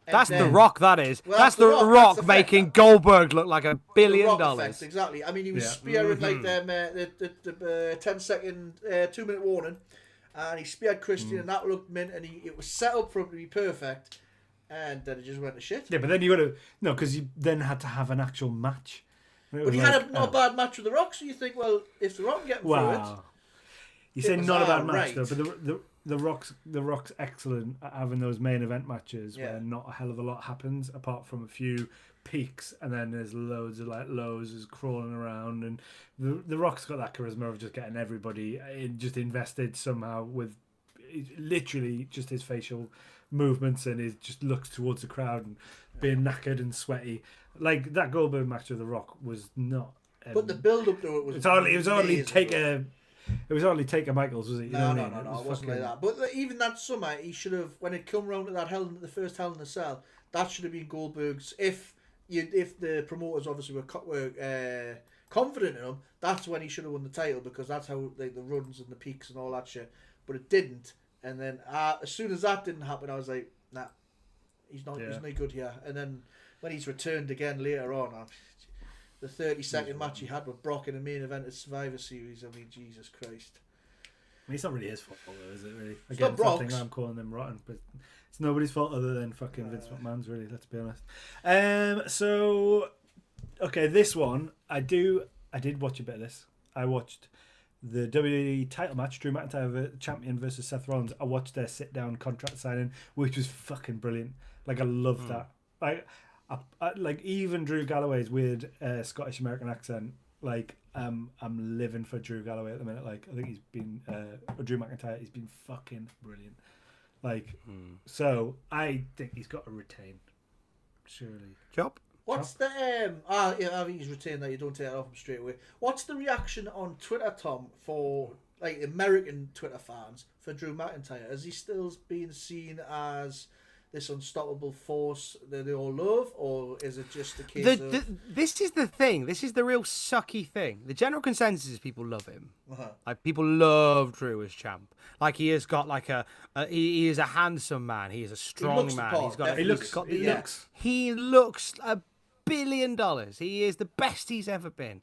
Speaker 4: And
Speaker 1: that's The Rock, that is. Well, that's The Rock making Goldberg look like $1 billion.
Speaker 4: Effect, exactly. I mean, he was spearing like them, the 10-second, 2-minute warning. And he speared Christian, and that looked mint, and it was set up for him to be perfect. And then it just went to shit.
Speaker 3: Yeah, but then you got to... No, because you then had to have an actual match.
Speaker 4: But he had not a bad match with The Rock, so you think, well, if The Rock can get him through it...
Speaker 3: You say not a bad match, though, but the Rock's excellent at having those main event matches where not a hell of a lot happens, apart from a few peaks, and then there's loads of like lows is crawling around, and the Rock's got that charisma of just getting everybody just invested somehow with literally just his facial movements and his just looks towards the crowd and being knackered and sweaty. Like that Goldberg match with the Rock was not.
Speaker 4: But the build up to it was.
Speaker 3: It was hardly Taker Michaels, was it?
Speaker 4: No, it wasn't like that. But even that summer, he should have, when it come round to that the first Hell in a Cell, that should have been Goldberg's. If the promoters obviously were confident in him, that's when he should have won the title, because that's how the runs and the peaks and all that shit. But it didn't, and then as soon as that didn't happen, I was like, nah, he's not good here. And then when he's returned again later on, the 30-second match he had with Brock in the main event of Survivor Series, I mean, Jesus Christ.
Speaker 3: I mean, it's not really his fault, though, is it, really?
Speaker 4: It's
Speaker 3: Again,
Speaker 4: not Brock's.
Speaker 3: I'm calling them rotten, but it's nobody's fault other than fucking Vince McMahon's, really, let's be honest. So, okay, this one, I did watch a bit of this. I watched the WWE title match, Drew McIntyre champion versus Seth Rollins. I watched their sit-down contract signing, which was fucking brilliant. Like, I loved that. Like even Drew Galloway's weird Scottish American accent. Like I'm living for Drew Galloway at the minute. Like I think he's been or Drew McIntyre. He's been fucking brilliant. Like so I think he's got to retain. Surely.
Speaker 1: Job.
Speaker 4: What's the I think he's retained that. You don't take that off him straight away. What's the reaction on Twitter, Tom, for like American Twitter fans for Drew McIntyre? Is he still being seen as this unstoppable force that they all love, or is it just a case of...
Speaker 1: This is the thing. This is the real sucky thing. The general consensus is people love him.
Speaker 4: Uh-huh.
Speaker 1: Like, people love Drew as champ. Like, he has got, like, he is a handsome man. He is a strong man. He looks $1 billion. He is the best he's ever been.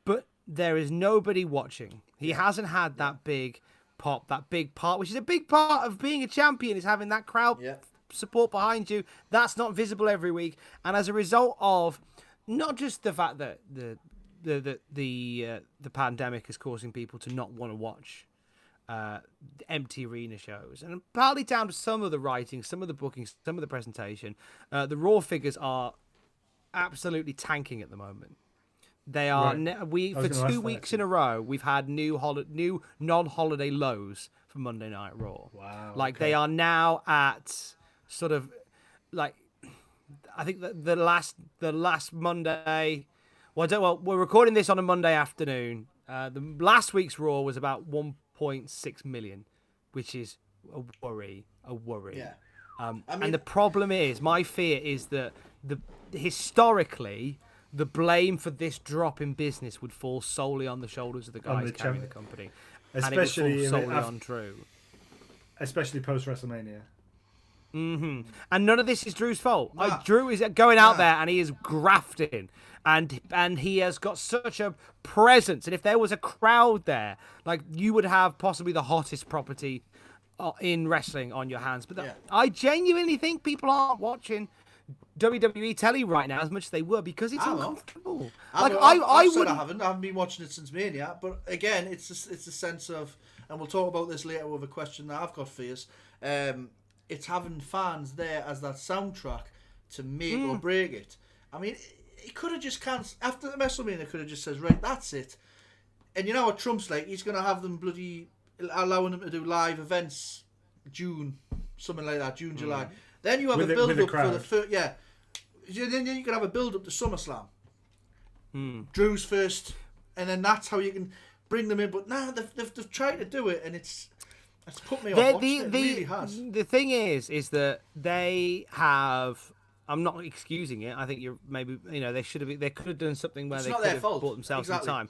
Speaker 1: But there is nobody watching. He hasn't had that big pop, that big part, which is a big part of being a champion, is having that crowd support behind you. That's not visible every week, and as a result of not just the fact that the pandemic is causing people to not want to watch empty arena shows, and partly down to some of the writing, some of the bookings, some of the presentation, the Raw figures are absolutely tanking at the moment. They are for 2 weeks in a row. We've had new non-holiday lows for Monday Night Raw.
Speaker 3: Wow!
Speaker 1: Like they are now at sort of like I think the last Monday. Well, we're recording this on a Monday afternoon. The last week's Raw was about 1.6 million, which is a worry.
Speaker 4: Yeah.
Speaker 1: And the problem is, my fear is that historically, the blame for this drop in business would fall solely on the shoulders of the guys carrying the company.
Speaker 3: Especially
Speaker 1: and it would fall solely on Drew.
Speaker 3: Especially post-WrestleMania.
Speaker 1: Mm-hmm. And none of this is Drew's fault. Drew is going out there and he is grafting, and he has got such a presence. And if there was a crowd there, like, you would have possibly the hottest property in wrestling on your hands. But I genuinely think people aren't watching WWE telly right now as much as they were because it's uncomfortable.
Speaker 4: I haven't been watching it since Mania, but again, it's a sense of, and we'll talk about this later with a question that I've got for you. It's having fans there as that soundtrack to make or break it. I mean, he could have just cancelled after the WrestleMania. Could have just says, right, that's it. And you know what Trump's like? He's going to have them bloody allowing them to do live events June, something like that, June, July. Then you have a build up for the first, Then you can have a build up to SummerSlam. Drew's first, and then that's how you can bring them in. But they've tried to do it, and it's put me off. It really has.
Speaker 1: The thing is that they have. I'm not excusing it. I think they should have. They could have done something where they could have bought themselves some time.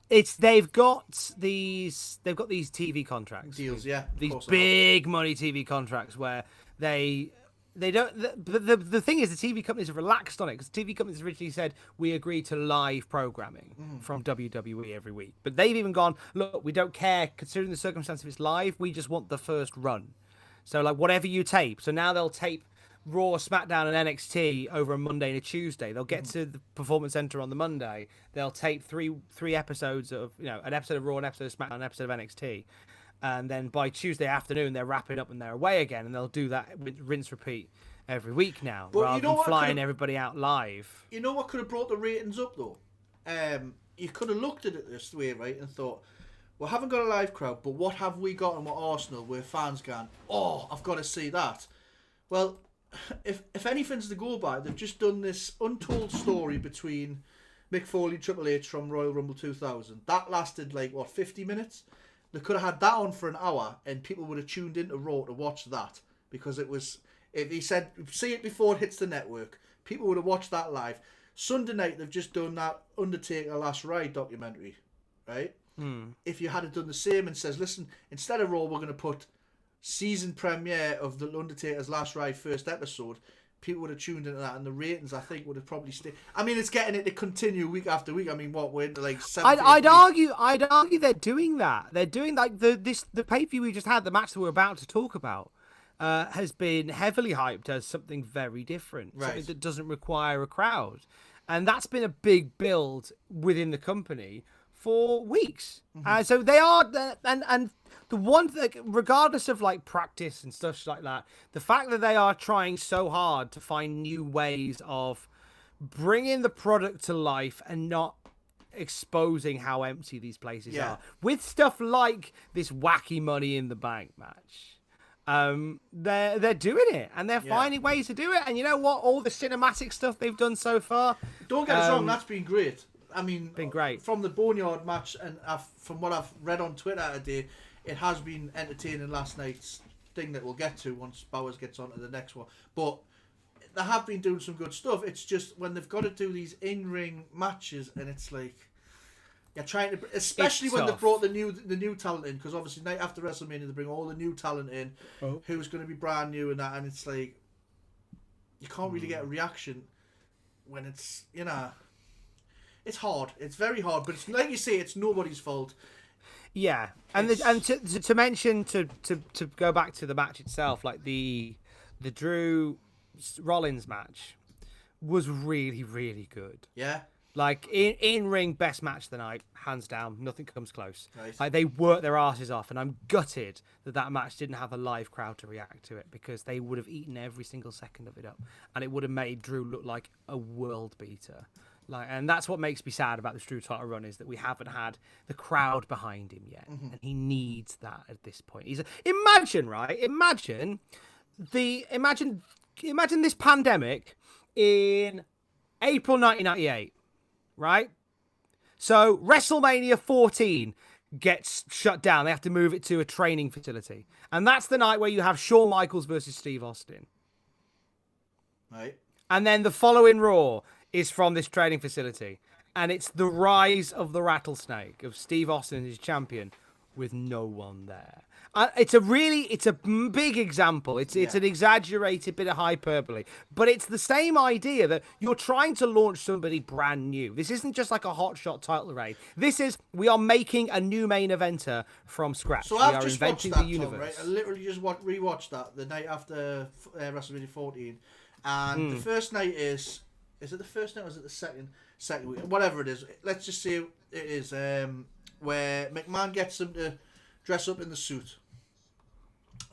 Speaker 1: They've got these TV contracts
Speaker 4: deals,
Speaker 1: these big money TV contracts where they don't. The thing is, the TV companies have relaxed on it because the TV companies originally said we agree to live programming from WWE every week, but they've even gone, look, we don't care considering the circumstance if it's live. We just want the first run. So like whatever you tape. So now they'll tape Raw, SmackDown, and NXT over a Monday and a Tuesday. They'll get to the Performance Center on the Monday. They'll tape three episodes of an episode of Raw, an episode of SmackDown, an episode of NXT. And then by Tuesday afternoon, they're wrapping up and they're away again. And they'll do that rinse repeat every week now, rather than flying everybody out live.
Speaker 4: You know what could have brought the ratings up, though? You could have looked at it this way, right, and thought, we haven't got a live crowd, but what have we got in Arsenal where fans going, oh, I've got to see that? Well, if anything's to go by, they've just done this untold story between Mick Foley and Triple H from Royal Rumble 2000. That lasted, 50 minutes? They could have had that on for an hour and people would have tuned into Raw to watch that because it was, if he said, see it before it hits the network, people would have watched that live. Sunday night, they've just done that Undertaker Last Ride documentary, right? If you had done the same and says, listen, instead of Raw, we're going to put season premiere of the Undertaker's Last Ride first episode, people would have tuned into that, and the ratings, I think, would have probably stayed. I mean, it's getting it to continue week after week. I mean, what, we're into 7
Speaker 1: I'd argue they're doing that. They're doing the pay-per-view we just had, the match that we're about to talk about, has been heavily hyped as something very different, something that doesn't require a crowd, and that's been a big build within the company for weeks. So they are, and the one thing, regardless of practice and stuff like that, the fact that they are trying so hard to find new ways of bringing the product to life and not exposing how empty these places are with stuff like this wacky Money in the Bank match. They're doing it and they're finding ways to do it. And you know what? All the cinematic stuff they've done so far.
Speaker 4: Don't get us wrong, that's been great. I mean,
Speaker 1: been great.
Speaker 4: From the Boneyard match and from what I've read on Twitter today, it has been entertaining last night's thing that we'll get to once Bowers gets on to the next one. But they have been doing some good stuff. It's just when they've got to do these in-ring matches and it's you're trying to, especially when they've brought the new talent in, because obviously night after WrestleMania they bring all the new talent in who's going to be brand new and that, and it's you can't really get a reaction when it's, it's hard. It's very hard, but it's like you say, it's nobody's fault.
Speaker 1: Yeah, and to mention to go back to the match itself, the Drew Rollins match was really, really good.
Speaker 4: Yeah.
Speaker 1: In ring, best match of the night, hands down. Nothing comes close.
Speaker 4: Right.
Speaker 1: They worked their asses off, and I'm gutted that match didn't have a live crowd to react to it, because they would have eaten every single second of it up, and it would have made Drew look like a world beater. And that's what makes me sad about this Drew title run, is that we haven't had the crowd behind him yet, and he needs that at this point. Imagine this pandemic in April 1998, right? So WrestleMania 14, gets shut down. They have to move it to a training facility. And that's the night where you have Shawn Michaels versus Steve Austin.
Speaker 4: Right.
Speaker 1: And then the following Raw is from this training facility. And it's the rise of the rattlesnake, of Steve Austin as champion, with no one there. It's a big example. It's an exaggerated bit of hyperbole, but it's the same idea that you're trying to launch somebody brand new. This isn't just like a hotshot title reign. This is, we are making a new main eventer from scratch.
Speaker 4: So I've just watched that, Tom, right? I literally just rewatched that the night after WrestleMania 14, and the first night is it the first night or is it the second week? Whatever it is, let's just say it is where McMahon gets him to dress up in the suit.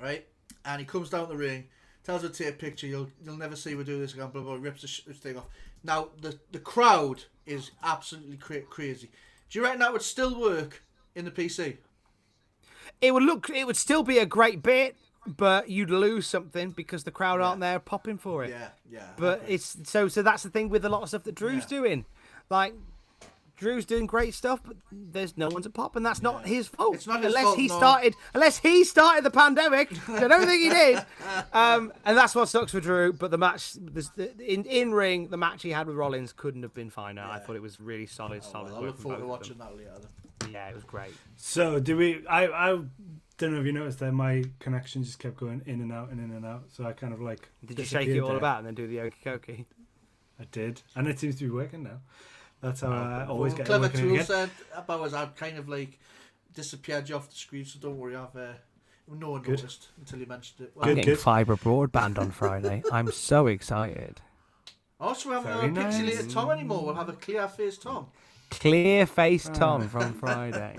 Speaker 4: Right, and he comes down the ring, tells her to take a picture. You'll never see me do this again. Blah blah. Rips the thing off. Now the crowd is absolutely crazy. Do you reckon that would still work in the PC? It would still be a great bit, but you'd lose something because the crowd aren't there popping for it. Yeah. But it's so that's the thing with a lot of stuff that Drew's doing, like. Drew's doing great stuff, but there's no one to pop, and that's not his fault. It's not his fault,
Speaker 1: unless he started the pandemic. I don't think he did. And that's what sucks for Drew. But the match, in ring, the match he had with Rollins couldn't have been finer. I thought it was really solid.
Speaker 4: Well, I look forward to watching that later.
Speaker 1: Yeah, it was great.
Speaker 3: So do we? I don't know if you noticed that my connection just kept going in and out and in and out. So I kind of like.
Speaker 1: Did you shake it all about and then do the okie dokie?
Speaker 3: I did, and it seems to be working now. That's how I always get
Speaker 4: clever
Speaker 3: working
Speaker 4: tool
Speaker 3: again.
Speaker 4: said about I'd kind of like disappeared you off the screen, so don't worry. No one noticed until you mentioned it. Well,
Speaker 1: I'm getting fibre broadband on Friday. I'm so excited.
Speaker 4: Also, we haven't got a pixelated Tom anymore. We'll have a clear face Tom.
Speaker 1: Clear face Tom from Friday.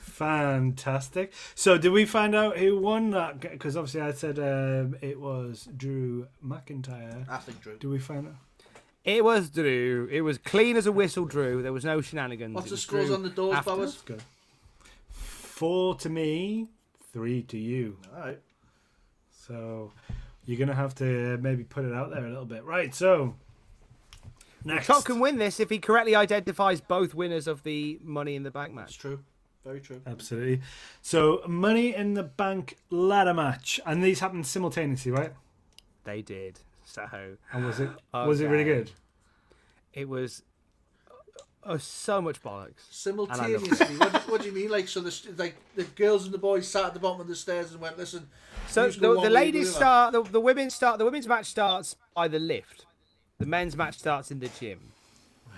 Speaker 3: Fantastic. So did we find out who won that? Because obviously I said it was Drew McIntyre.
Speaker 4: I think Drew.
Speaker 3: Do we find out?
Speaker 1: It was Drew. It was clean as a whistle, Drew. There was no shenanigans.
Speaker 4: What's the scores on the doors, Powers?
Speaker 3: 4 to me, 3 to you.
Speaker 4: All right.
Speaker 3: So you're going to have to maybe put it out there a little bit. Right, so next.
Speaker 1: Top can win this if he correctly identifies both winners of the Money in the Bank match.
Speaker 4: That's true. Very true.
Speaker 3: Absolutely. So Money in the Bank ladder match. And these happened simultaneously, right?
Speaker 1: They did. So,
Speaker 3: and was it really good?
Speaker 1: It was so much bollocks.
Speaker 4: Simultaneously, what do you mean? Like, so the girls and the boys sat at the bottom of the stairs and went, listen.
Speaker 1: So the ladies start, the women's start. The women's match starts by the lift. The men's match starts in the gym.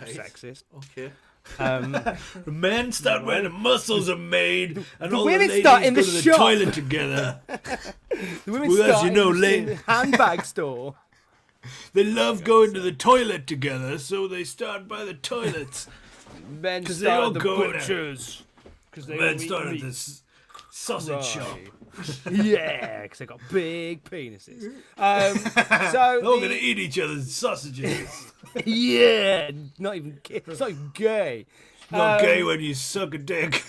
Speaker 1: Right. Sexist.
Speaker 4: Okay.
Speaker 3: The men start where the muscles are made, and
Speaker 1: the
Speaker 3: all
Speaker 1: women
Speaker 3: the ladies
Speaker 1: start in
Speaker 3: go
Speaker 1: the
Speaker 3: to the
Speaker 1: shop.
Speaker 3: toilet together.
Speaker 1: The women start in the handbag store.
Speaker 3: They love going to the toilet together, so they start by the toilets.
Speaker 1: Men start at the butchers.
Speaker 3: Men start at the sausage shop.
Speaker 1: Yeah, because they got big penises. So
Speaker 3: they're all going to eat each other's sausages.
Speaker 1: Yeah, it's not even gay.
Speaker 3: Not gay when you suck a dick.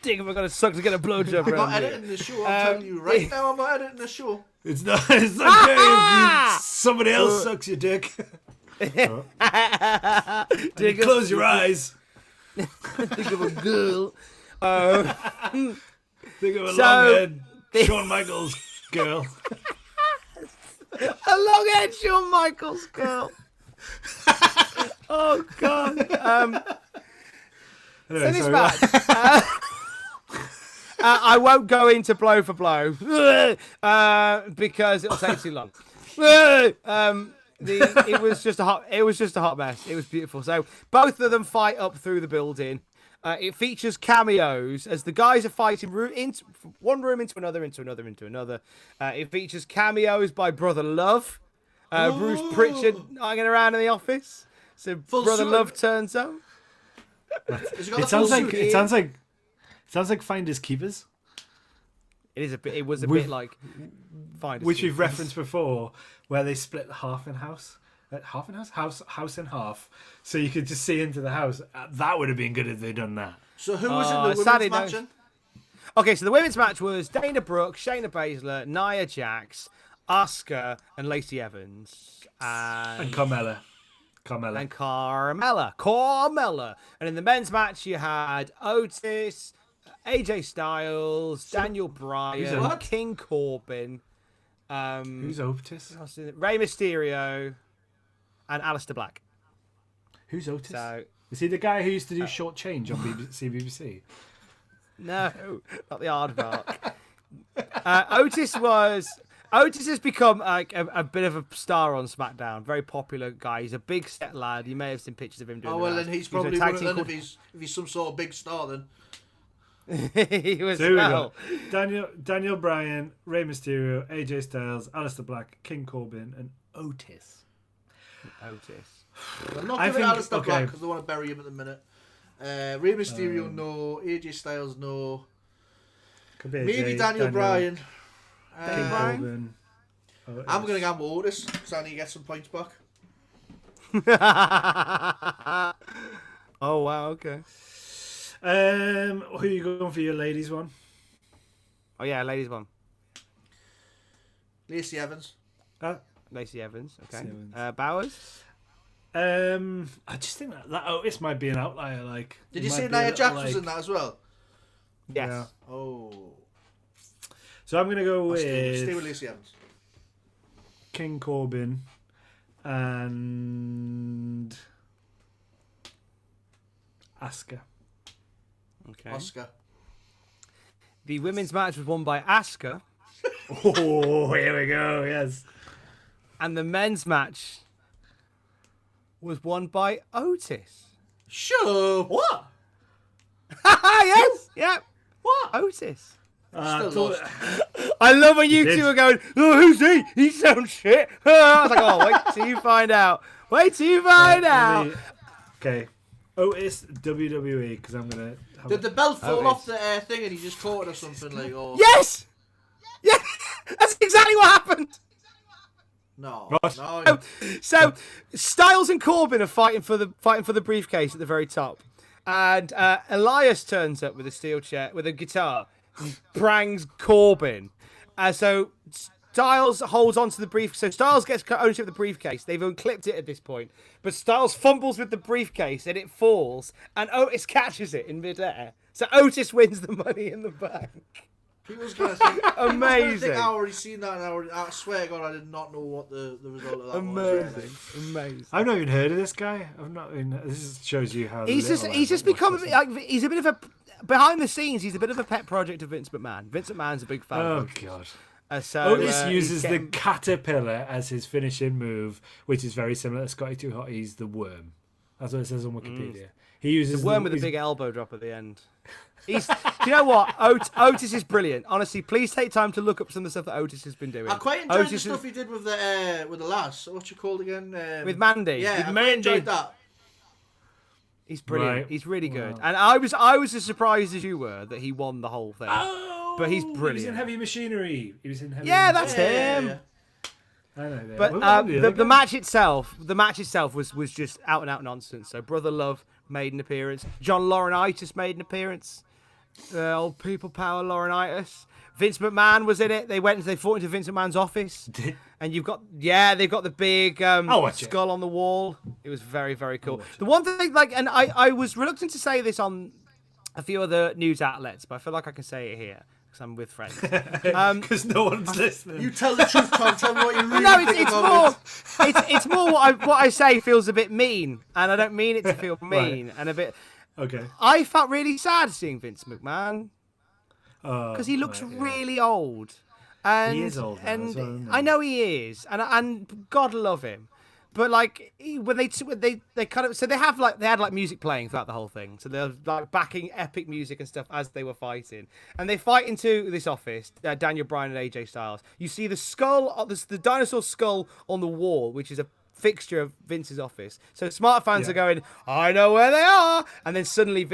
Speaker 1: Dick, if I got to suck to get a blowjob.
Speaker 4: I'm not editing the show. I'm telling you right now, I'm not editing the show.
Speaker 3: It's not gay if somebody else sucks your dick. Close your eyes.
Speaker 1: Think of a girl.
Speaker 3: Think of a long-haired Shawn Michaels girl.
Speaker 1: A long-haired Shawn Michaels girl. Oh God.
Speaker 3: Anyway,
Speaker 1: so this match. I won't go into blow for blow because it'll take too long. It was just a hot mess. It was beautiful. So both of them fight up through the building. It features cameos as the guys are fighting one room into another. It features cameos by Brother Love, Bruce Pritchard hanging around in the office. So Brother Love turns up.
Speaker 3: It sounds like Finders Keepers.
Speaker 1: It was a bit like Finders
Speaker 3: which
Speaker 1: Keepers.
Speaker 3: we've referenced before, where they split the house in half, so you could just see into the house. That would have been good if they'd done that.
Speaker 4: So who was in the women's match?
Speaker 1: Okay, so the women's match was Dana Brooke, Shayna Baszler, Nia Jax, Asuka, and Lacey Evans, and
Speaker 3: Carmella. Carmella.
Speaker 1: And Carmella. And in the men's match, you had Otis, AJ Styles, Daniel Bryan, King Corbin.
Speaker 3: Who's Otis?
Speaker 1: Rey Mysterio, and Aleister Black.
Speaker 3: Who's Otis?
Speaker 1: So,
Speaker 3: is he the guy who used to do short change on BBC?
Speaker 1: No, not the aardvark. Otis has become like a bit of a star on SmackDown. Very popular guy. He's a big set lad. You may have seen pictures of him doing.
Speaker 4: Oh well, then he's probably one of them if he's some sort of big star then.
Speaker 1: He was.
Speaker 3: So well. Daniel Bryan, Rey Mysterio, AJ Styles, Aleister Black, King Corbin, and Otis.
Speaker 4: I'm not giving Aleister Black because I want to bury him at the minute. Rey Mysterio, no. AJ Styles, no. Maybe Daniel Bryan.
Speaker 3: King Corbin.
Speaker 4: I'm going to gamble Otis so I need to get some points back.
Speaker 1: Oh, wow, okay.
Speaker 3: Who are you going for your ladies one?
Speaker 1: Oh, yeah, ladies one.
Speaker 4: Lacey Evans.
Speaker 1: Lacey Evans, okay. Bowers?
Speaker 3: I just think that Otis might be an outlier. Like,
Speaker 4: did you say Nia Jax was in that as well?
Speaker 1: Yes.
Speaker 3: Yeah.
Speaker 4: Oh.
Speaker 3: So I'm going to go with...
Speaker 4: Stay with Lacey Evans.
Speaker 3: King Corbin and Asuka.
Speaker 1: Okay.
Speaker 4: Asuka.
Speaker 1: The women's match was won by Asuka.
Speaker 3: Oh, here we go, yes.
Speaker 1: And the men's match was won by Otis.
Speaker 4: Sure. What?
Speaker 1: Yes. Yeah.
Speaker 4: What?
Speaker 1: Otis.
Speaker 4: Still lost.
Speaker 1: I love when you two are going, oh, who's he? He sounds shit. I was like, oh, wait till you find out. Wait till you find out.
Speaker 3: Okay. Otis, WWE, because I'm going to...
Speaker 4: Did the belt fall off the thing and he just caught it or something? Like? Or...
Speaker 1: Yes! Yeah, that's exactly what happened.
Speaker 4: No.
Speaker 3: No.
Speaker 1: So Styles and Corbin are fighting for the briefcase at the very top. And Elias turns up with a steel chair, with a guitar, and prangs Corbin. So Styles holds onto the briefcase. So Styles gets ownership of the briefcase. They've unclipped it at this point. But Styles fumbles with the briefcase and it falls. And Otis catches it in midair. So Otis wins the Money in the Bank.
Speaker 4: People's gonna think,
Speaker 1: amazing.
Speaker 4: I already seen that, and I swear to God, I did not know what the result of that was.
Speaker 1: Amazing.
Speaker 3: I've not even heard of this guy. I've not. This shows you how
Speaker 1: he's just become like he's a bit of a behind the scenes. He's a bit of a pet project of Vince McMahon. Vince McMahon's a big fan.
Speaker 3: Oh God.
Speaker 1: So
Speaker 3: Otis uses the caterpillar as his finishing move, which is very similar to Scotty 2 Hotty's the worm. That's what it says on Wikipedia. He uses
Speaker 1: the worm with a big elbow drop at the end. Do you know what? Otis is brilliant. Honestly, please take time to look up some of the stuff that Otis has been doing.
Speaker 4: I quite enjoyed the stuff he did with the lass. What's she called again?
Speaker 1: With Mandy.
Speaker 4: Yeah,
Speaker 1: with
Speaker 4: I
Speaker 1: Mandy.
Speaker 4: enjoyed that.
Speaker 1: He's brilliant. Right. He's really good. And I was as surprised as you were that he won the whole thing.
Speaker 3: Oh,
Speaker 1: but he's brilliant.
Speaker 3: He was in Heavy Machinery.
Speaker 1: That's him.
Speaker 3: Yeah. I know that.
Speaker 1: But the match itself was just out and out nonsense. So Brother Love made an appearance. John Laurinaitis made an appearance. Old people power Laurinaitis. Vince McMahon was in it. They fought into Vince McMahon's office. And they've got the big skull on the wall. It was very, very cool. The one thing, and I was reluctant to say this on a few other news outlets, but I feel like I can say it here because I'm with friends.
Speaker 3: Because no one's listening.
Speaker 4: You tell the truth, Tom. Tell me what you really think
Speaker 1: about it. It's more what I say feels a bit mean, and I don't mean it to feel mean and a bit.
Speaker 3: Okay.
Speaker 1: I felt really sad seeing Vince McMahon because he looks really old. And,
Speaker 3: he is old.
Speaker 1: And
Speaker 3: well, isn't he?
Speaker 1: I know he is, and God love him. But when they kind of they had music playing throughout the whole thing, so they're like backing epic music and stuff as they were fighting, and they fight into this office. Daniel Bryan and AJ Styles. You see the skull, the dinosaur skull on the wall, which is a fixture of Vince's office. So smart fans are going, I know where they are, and then suddenly a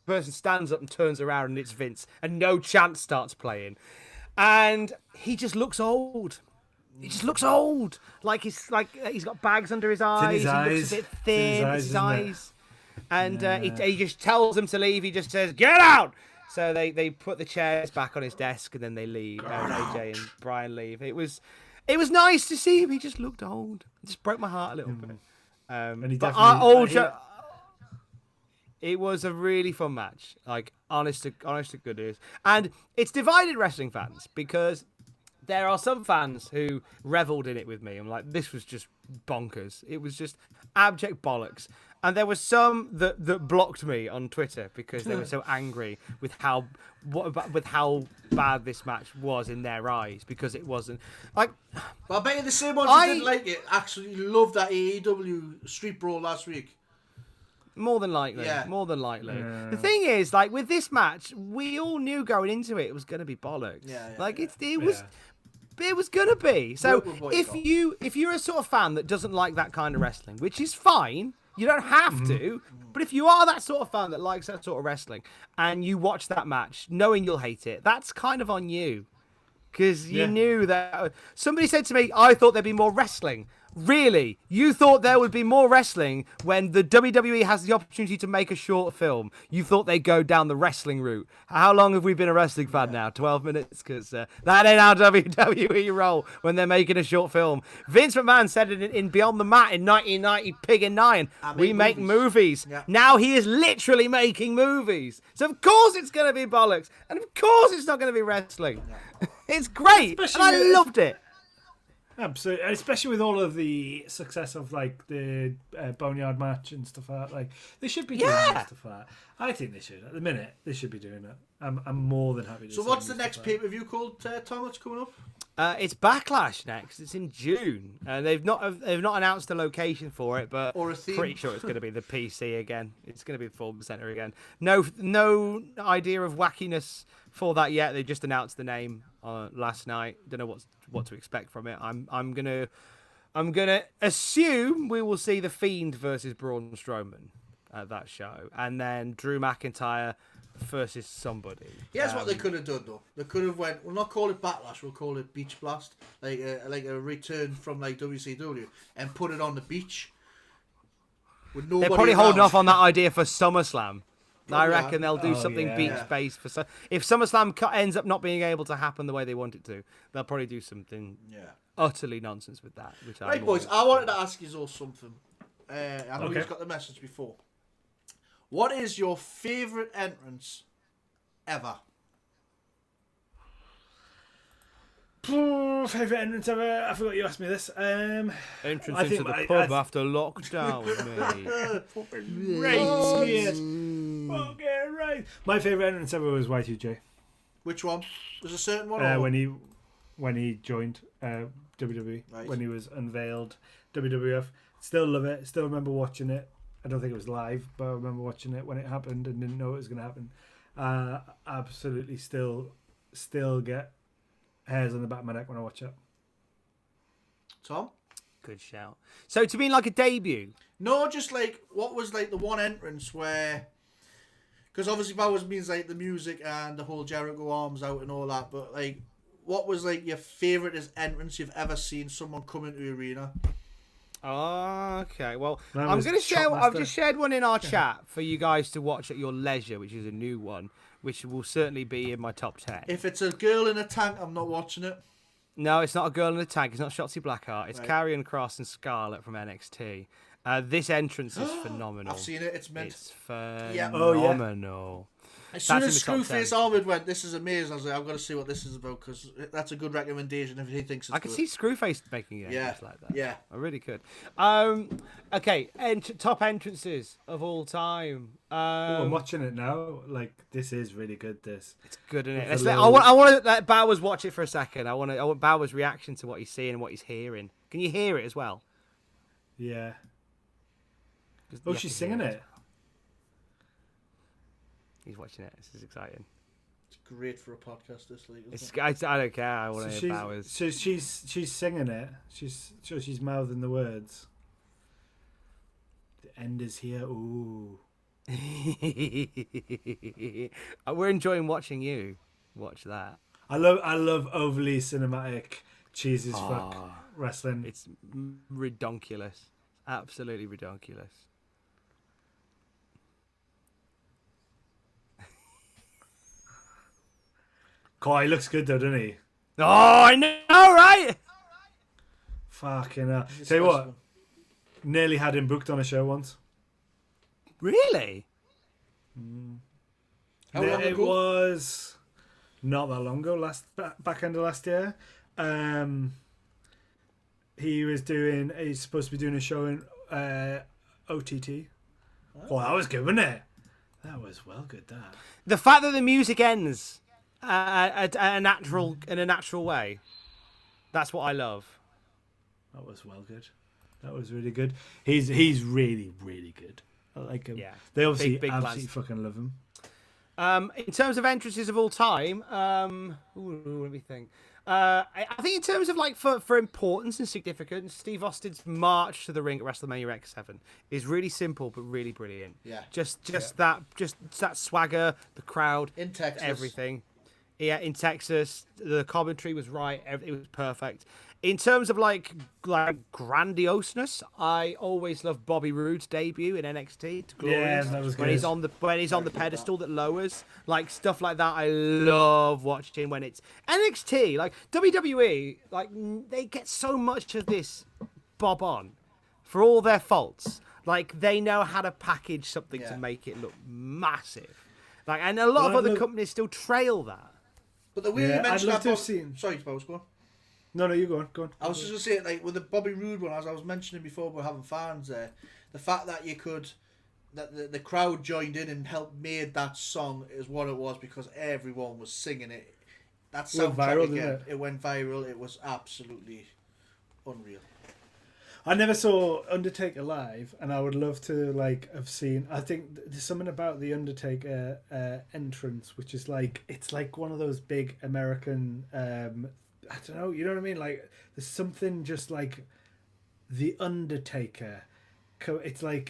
Speaker 1: person stands up and turns around, and it's Vince, and No Chance starts playing, and he just looks old. He just looks old. He's got bags under his eyes. He looks a bit thin. It's his eyes. And he just tells them to leave. He just says, "Get out!" So they put the chairs back on his desk, and then they leave. AJ and Brian leave. It was nice to see him. He just looked old. It just broke my heart a little bit.
Speaker 3: And he
Speaker 1: But
Speaker 3: definitely.
Speaker 1: it was a really fun match. Like honest to goodness, and it's divided wrestling fans because there are some fans who reveled in it with me. I'm like, this was just bonkers. It was just abject bollocks. And there were some that blocked me on Twitter because they were so angry with how bad this match was in their eyes, because it wasn't like.
Speaker 4: But I bet you the same ones who didn't like it actually loved that AEW Street Brawl last week.
Speaker 1: More than likely.
Speaker 4: Yeah.
Speaker 1: More than likely.
Speaker 3: Yeah.
Speaker 1: The thing is, like, with this match, we all knew going into it was going to be bollocks. It was gonna be. So if you're a sort of fan that doesn't like that kind of wrestling, which is fine, you don't have to. But if you are that sort of fan that likes that sort of wrestling, and you watch that match knowing you'll hate it, that's kind of on you, because you knew that. Somebody said to me, "I thought there'd be more wrestling." Really? You thought there would be more wrestling when the WWE has the opportunity to make a short film? You thought they'd go down the wrestling route? How long have we been a wrestling fan now? 12 minutes? Because that ain't how WWE roll when they're making a short film. Vince McMahon said it in Beyond the Mat in 1990, Pig in 9. We make movies. Yeah. Now he is literally making movies. So of course it's going to be bollocks. And of course it's not going to be wrestling. Yeah. It's great. And I loved it.
Speaker 3: Absolutely, especially with all of the success of like the Boneyard match and stuff like that. Like, they should be doing stuff like that. I think they should. At the minute, they should be doing it. I'm more than happy to.
Speaker 4: So what's the next pay-per-view called, Tom, that's coming up?
Speaker 1: It's Backlash next. It's in June. They've not announced a location for it, but
Speaker 4: or a theme.
Speaker 1: Pretty sure it's going to be the PC again. It's going to be the Fulton Center again. No idea of wackiness for that yet. They just announced the name last night. Don't know what to expect from it. I'm gonna assume we will see The Fiend versus Braun Strowman at that show, and then Drew McIntyre versus somebody.
Speaker 4: Here's what they could have done though. They could have went. We'll not call it Backlash. We'll call it Beach Blast, like a return from like WCW, and put it on the beach. With nobody
Speaker 1: They're probably
Speaker 4: around.
Speaker 1: holding off on that idea for SummerSlam. I reckon they'll do something beach-based for. If SummerSlam ends up not being able to happen the way they want it to, they'll probably do something utterly nonsense with that. Which
Speaker 4: right, boys. I wanted to ask you all something. I know you've got the message before. What is your favourite entrance ever?
Speaker 3: Favourite entrance ever? I forgot you asked me this.
Speaker 1: Entrance into the pub after lockdown, mate.
Speaker 3: Right. My favourite entrance ever was Y2J.
Speaker 4: Which one? There's a certain one?
Speaker 3: When he joined WWE,
Speaker 4: right.
Speaker 3: When he was unveiled WWF. Still love it. Still remember watching it. I don't think it was live, but I remember watching it when it happened and didn't know it was going to happen. Absolutely still get hairs on the back of my neck when I watch it.
Speaker 4: Tom?
Speaker 1: Good shout. So to mean like a debut?
Speaker 4: No, just like, what was like the one entrance where... Because obviously Bowers means like the music and the whole Jericho arms out and all that, but like, what was like your favourite entrance you've ever seen someone come into the arena?
Speaker 1: Oh, okay. Well, I'm going to share. I've just shared one in our chat for you guys to watch at your leisure, which is a new one, which will certainly be in my top 10.
Speaker 4: If it's a girl in a tank, I'm not watching it.
Speaker 1: No, it's not a girl in a tank. It's not Shotzi Blackheart. It's Karrion Kross and Scarlett from NXT. This entrance is phenomenal.
Speaker 4: I've seen it. It's mint.
Speaker 1: It's phenomenal.
Speaker 4: Yeah.
Speaker 1: Oh, yeah.
Speaker 4: As soon as Screwface Ahmed went, this is amazing, I was like, I've got to see what this is about, because that's a good recommendation if he thinks it's
Speaker 1: I could see Screwface making it like that.
Speaker 4: Yeah.
Speaker 1: I really could. Okay, top entrances of all time.
Speaker 3: I'm watching it now. Like, this is really good, this.
Speaker 1: It's good, isn't it? I want to let Bowers watch it for a second. I want Bowers' reaction to what he's seeing and what he's hearing. Can you hear it as well?
Speaker 3: Yeah. Oh, she's singing it.
Speaker 1: He's watching it. This is exciting.
Speaker 4: It's great for a podcast, this league.
Speaker 1: I don't care. I want to hear Bowers.
Speaker 3: So she's singing it. She's mouthing the words. The end is here. Ooh.
Speaker 1: We're enjoying watching you watch that.
Speaker 3: I love overly cinematic, cheesy as fuck wrestling.
Speaker 1: It's redonkulous. Absolutely redonkulous.
Speaker 3: God, he looks good though, doesn't he?
Speaker 1: Oh, I know, right?
Speaker 3: Fucking hell. Tell you what, Nearly had him booked on a show once.
Speaker 1: Really?
Speaker 4: How long
Speaker 3: It
Speaker 4: ago?
Speaker 3: was not that long ago. Back end of last year. He's supposed to be doing a show in OTT. Oh, that was good, wasn't it? That was well good. That
Speaker 1: The fact that the music ends in a natural way. That's what I love.
Speaker 3: That was well good. That was really good. He's really, really good. I like him.
Speaker 1: Yeah.
Speaker 3: They obviously
Speaker 1: Big
Speaker 3: absolutely
Speaker 1: plans.
Speaker 3: fucking love him.
Speaker 1: In terms of entrances of all time, let me think. I think in terms of like for importance and significance, Steve Austin's march to the ring at WrestleMania X7 is really simple but really brilliant.
Speaker 4: Yeah.
Speaker 1: Just that swagger, the crowd,
Speaker 4: In Texas.
Speaker 1: everything. Yeah, in Texas, the commentary was right. It was perfect. In terms of like grandioseness, I always loved Bobby Roode's debut in NXT. To Glorious.
Speaker 3: Yeah, that was
Speaker 1: when
Speaker 3: good.
Speaker 1: he's on the pedestal that lowers, like stuff like that. I love watching when it's NXT. Like WWE, like they get so much of this bob on for all their faults. Like they know how to package something to make it look massive. Like, and a lot of other companies still trail that.
Speaker 4: But the way you
Speaker 3: I'd
Speaker 4: mentioned
Speaker 3: love
Speaker 4: that,
Speaker 3: to have seen.
Speaker 4: Sorry, Bones, go on.
Speaker 3: No, you go on.
Speaker 4: I was just going to say, like, with the Bobby Roode one, as I was mentioning before, we're having fans there. The fact that that the crowd joined in and helped made that song is what it was because everyone was singing it. That soundtrack
Speaker 3: viral,
Speaker 4: again,
Speaker 3: didn't
Speaker 4: it went viral. It was absolutely unreal.
Speaker 3: I never saw Undertaker live, and I would love to have seen. I think there's something about the Undertaker entrance, which is it's like one of those big American. I don't know. You know what I mean? Like there's something just like the Undertaker. It's I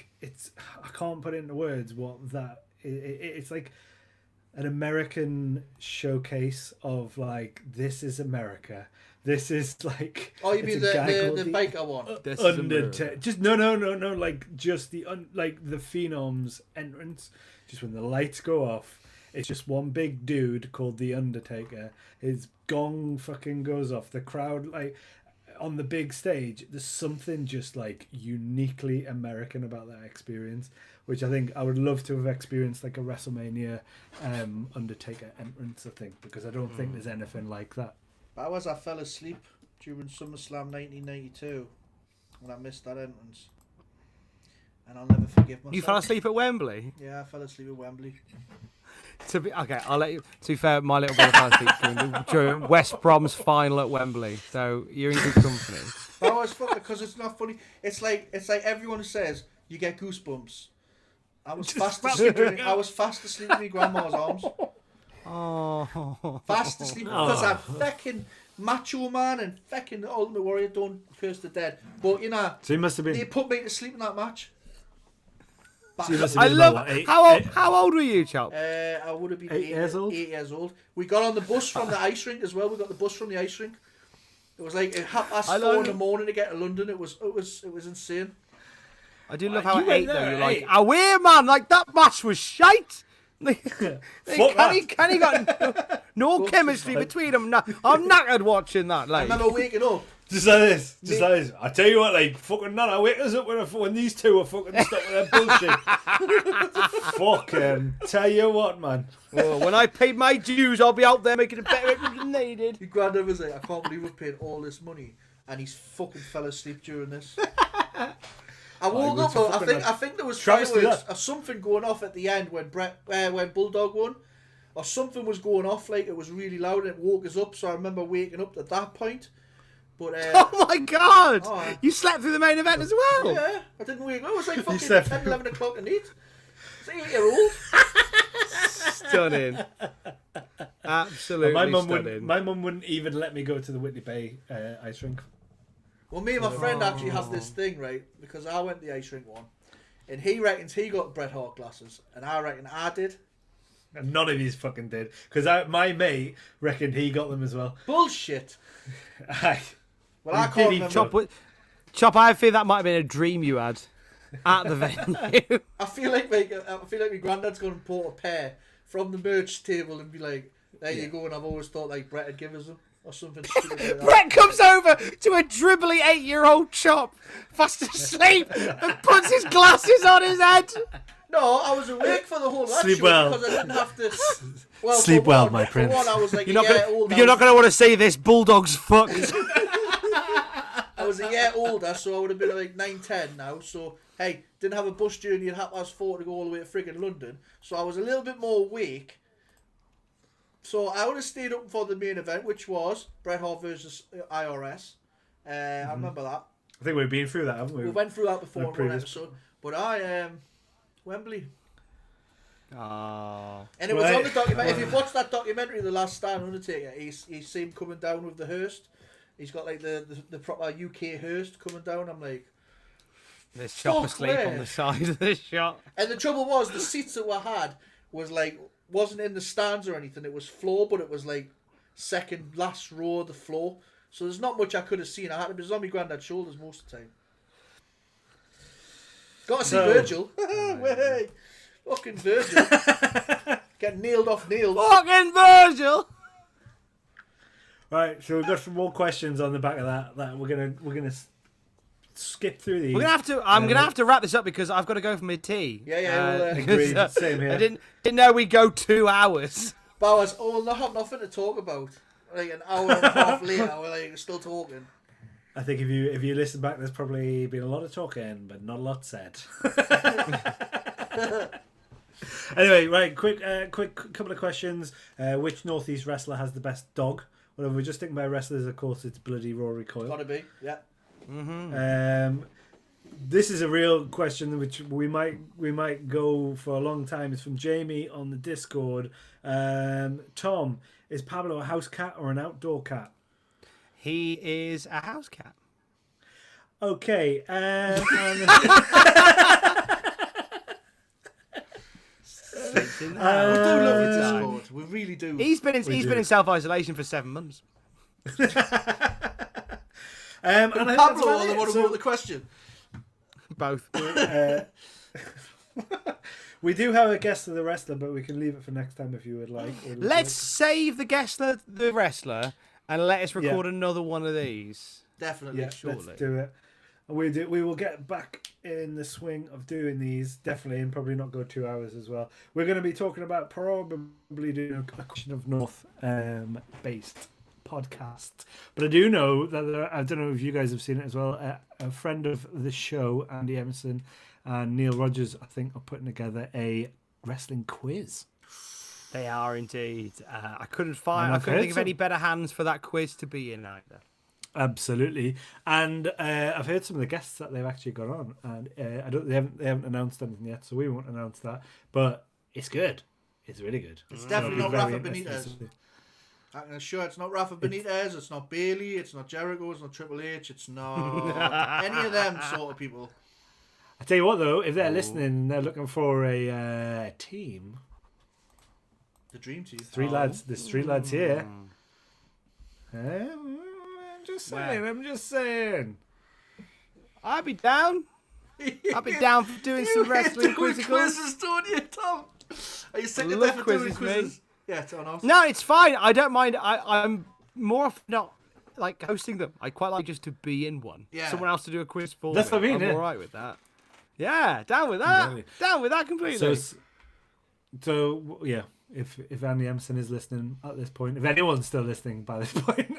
Speaker 3: can't put it into words what that. It's like an American showcase of this is America. This is like.
Speaker 4: Oh, you mean the biker one?
Speaker 3: Undertaker. Just no. Like just the the Phenom's entrance. Just when the lights go off, it's just one big dude called the Undertaker. His gong fucking goes off. The crowd on the big stage. There's something just uniquely American about that experience, which I think I would love to have experienced a WrestleMania Undertaker entrance. I think because I don't think there's anything like that.
Speaker 4: I fell asleep during SummerSlam 1992 when I missed that entrance. And I'll never forgive myself.
Speaker 1: You fell asleep at Wembley?
Speaker 4: Yeah, I fell asleep at Wembley.
Speaker 1: I'll let you. To be fair, my little brother fell asleep during West Brom's final at Wembley, so you're in good company.
Speaker 4: But I was fucking because it's not funny. It's like everyone says you get goosebumps. I was fast asleep. I was fast asleep in my grandma's arms.
Speaker 1: Oh,
Speaker 4: Fast asleep because I'm fucking Macho Man and fucking Ultimate Warrior. Don't curse the dead. But
Speaker 3: So you must have been.
Speaker 4: they put me to sleep in that match.
Speaker 3: So you must have
Speaker 1: I
Speaker 3: been
Speaker 1: love.
Speaker 3: about, what,
Speaker 1: How old were you, chap?
Speaker 4: I would have been
Speaker 3: 8 years old.
Speaker 4: 8 years old. We got on the bus from the ice rink as well. We got the bus from the ice rink. It was like 4:30 in the morning to get to London. It was insane.
Speaker 1: I do love how
Speaker 3: you
Speaker 1: at
Speaker 3: went
Speaker 1: 8 though
Speaker 3: there
Speaker 1: you're
Speaker 3: at
Speaker 1: like,
Speaker 3: 8.
Speaker 1: away man, that match was shite. Kenny got no chemistry between them. No, I'm knackered watching that.
Speaker 4: I remember waking up.
Speaker 3: Just like this. I tell you what, fucking Nana, wake us up when these two are fucking stuck with their bullshit. Fucking tell you what, man.
Speaker 1: Well, when I paid my dues, I'll be out there making a better record than they did.
Speaker 4: Your granddad was like, I can't believe we've paid all this money and he's fucking fell asleep during this. I woke up though. I think there was fireworks or something going off at the end when when Bulldog won, or something was going off. It was really loud and it woke us up. So I remember waking up at that point. But
Speaker 1: oh my god! Oh, you slept through the main event as well.
Speaker 4: Yeah, I didn't wake up. It was like fucking 10, 11 o'clock at night. It's 8-year-old.
Speaker 1: Stunning. Absolutely stunning.
Speaker 3: My mum wouldn't even let me go to the Whitley Bay ice rink.
Speaker 4: Well, me and my friend actually has this thing, right? Because I went to the ice rink one, and he reckons he got Bret Hart glasses, and I reckon I did.
Speaker 3: And none of these fucking did, because my mate reckoned he got them as well.
Speaker 4: Bullshit. Well, I can't remember.
Speaker 1: Chop, I feel that might have been a dream you had at the venue.
Speaker 4: I feel like my granddad's going to pull a pair from the merch table and be like, "There you go." And I've always thought Bret would give us them. or something stupid like that.
Speaker 1: Brett comes over to a dribbly 8-year-old chop, fast asleep, and puts his glasses on his head.
Speaker 4: No, I was awake for the whole match
Speaker 3: Sleep well.
Speaker 4: because I didn't have to. Well,
Speaker 3: Sleep well, my
Speaker 4: for
Speaker 3: prince.
Speaker 4: one, I was like
Speaker 1: You're not
Speaker 4: a year
Speaker 1: gonna,
Speaker 4: older.
Speaker 1: you're not going to want to see this. Bulldog's fucked.
Speaker 4: I was a year older, so I would have been like 9, 10 now. So, hey, didn't have a bus journey at 4:30 to go all the way to friggin' London. So I was a little bit more awake. So I would have stayed up for the main event, which was Bret Hart versus IRS. I remember that.
Speaker 3: I think we've been through that, haven't we?
Speaker 4: We went through that before in one
Speaker 3: previous
Speaker 4: episode. But Wembley.
Speaker 1: Oh.
Speaker 4: And it was on the documentary. If you've watched that documentary, The Last Stand, Undertaker, he's seen coming down with the hearse. He's got like the proper UK hearse coming down. I'm like,
Speaker 1: There's chop asleep on the side of the shot.
Speaker 4: and the trouble was the seats that were had wasn't in the stands or anything. It was floor, but it was like second last row of the floor. So there's not much I could have seen. I had to be on my granddad's shoulders most of the time. Got to see Virgil. Way. Fucking Virgil. Get nailed off nails.
Speaker 1: Fucking Virgil!
Speaker 3: Right, so we've got some more questions on the back of that we're gonna skip through these.
Speaker 1: I'm gonna have to wrap this up because I've got to go for my tea.
Speaker 4: Yeah.
Speaker 3: Agreed. Same here.
Speaker 1: I didn't know we'd go 2 hours.
Speaker 4: Bowers, we'll not have nothing to talk about. Like an hour and a half later, we're like still talking.
Speaker 3: I think if you listen back, there's probably been a lot of talking, but not a lot said. Anyway, right, quick couple of questions. Which Northeast wrestler has the best dog? Well, if we're just thinking about wrestlers, of course, it's bloody Rory Coyle.
Speaker 4: Gotta be, yeah.
Speaker 3: This is a real question which we might go for a long time. It's from Jamie on the Discord. Tom, is Pablo a house cat or an outdoor cat?
Speaker 1: He is a house cat.
Speaker 3: Okay.
Speaker 4: We do love your Discord. We really do.
Speaker 1: He's been in self-isolation for 7 months.
Speaker 3: And
Speaker 4: Pablo or the one who wrote the question?
Speaker 1: Both.
Speaker 3: We do have a guest of the wrestler, but we can leave it for next time if you would like.
Speaker 1: Let's save the the wrestler, and let us record another one of these.
Speaker 4: Definitely.
Speaker 3: Yeah,
Speaker 4: Surely.
Speaker 3: let's do it. And we will get back in the swing of doing these, definitely, and probably not go 2 hours as well. We're going to be talking about probably doing a Question of North based podcast. But I do know that I don't know if you guys have seen it as well. A friend of the show, Andy Emerson, and Neil Rogers, I think, are putting together a wrestling quiz.
Speaker 1: They are indeed. I couldn't think of any better hands for that quiz to be in either.
Speaker 3: Absolutely, and I've heard some of the guests that they've actually got on, and they haven't announced anything yet, so we won't announce that. But it's good. It's really good.
Speaker 4: It's definitely not Rafa Benitez. I can assure it's not Rafa Benitez. It's not Bailey. It's not Jericho. It's not Triple H. It's not any of them sort of people.
Speaker 3: I tell you what, though, if they're listening, they're looking for a team.
Speaker 4: The Dream Team.
Speaker 3: There's 3 lads here. I'm just saying.
Speaker 1: I'd be down. I'd be down for doing some wrestling quizzes.
Speaker 4: Quizzes, don't you, Tom? Are you sick of
Speaker 1: Love
Speaker 4: doing
Speaker 1: quizzes,
Speaker 4: quizzes? Yeah, turn off.
Speaker 1: No, it's fine. I don't mind. I'm more often not like hosting them. I quite like just to be in one.
Speaker 4: Yeah.
Speaker 1: Someone else to do a quiz for
Speaker 3: That's
Speaker 1: me.
Speaker 3: what I mean,
Speaker 1: I'm
Speaker 3: yeah.
Speaker 1: all right with that. Yeah, down with that.
Speaker 3: Exactly.
Speaker 1: Down with that completely.
Speaker 3: So yeah, if Andy Emerson is listening at this point, if anyone's still listening by this point,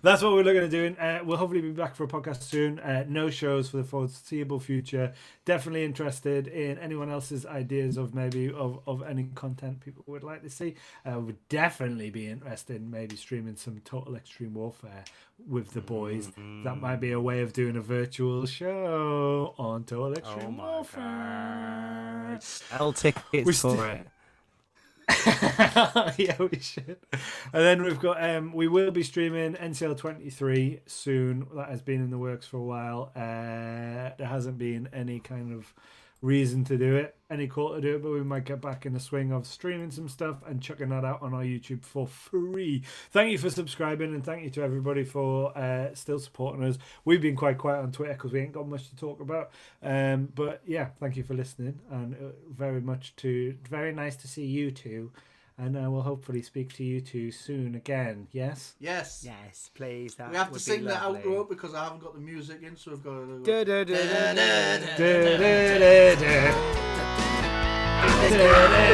Speaker 3: that's what we're looking at doing. We'll hopefully be back for a podcast soon. No shows for the foreseeable future. Definitely interested in anyone else's ideas of maybe of any content people would like to see. Would definitely be interested in maybe streaming some Total Extreme Warfare with the boys. That might be a way of doing a virtual show on Total Extreme Warfare.
Speaker 1: Sell tickets for it.
Speaker 3: Yeah, we should. And then we've got we will be streaming NCL 23 soon. That has been in the works for a while. There hasn't been any kind of reason to do it, any call to do it, but we might get back in the swing of streaming some stuff and chucking that out on our YouTube for free. Thank you for subscribing, and thank you to everybody for still supporting us. We've been quite quiet on Twitter because we ain't got much to talk about, but yeah, thank you for listening, and very nice to see you two And we'll hopefully speak to you two soon again. Yes?
Speaker 4: Yes.
Speaker 1: Yes, please.
Speaker 4: We have to sing the
Speaker 1: lovely.
Speaker 4: outro because I haven't got the music in, so we've got to do
Speaker 1: Da, da, da, da, da, da,
Speaker 3: Da, da, da, da. Da, da, da.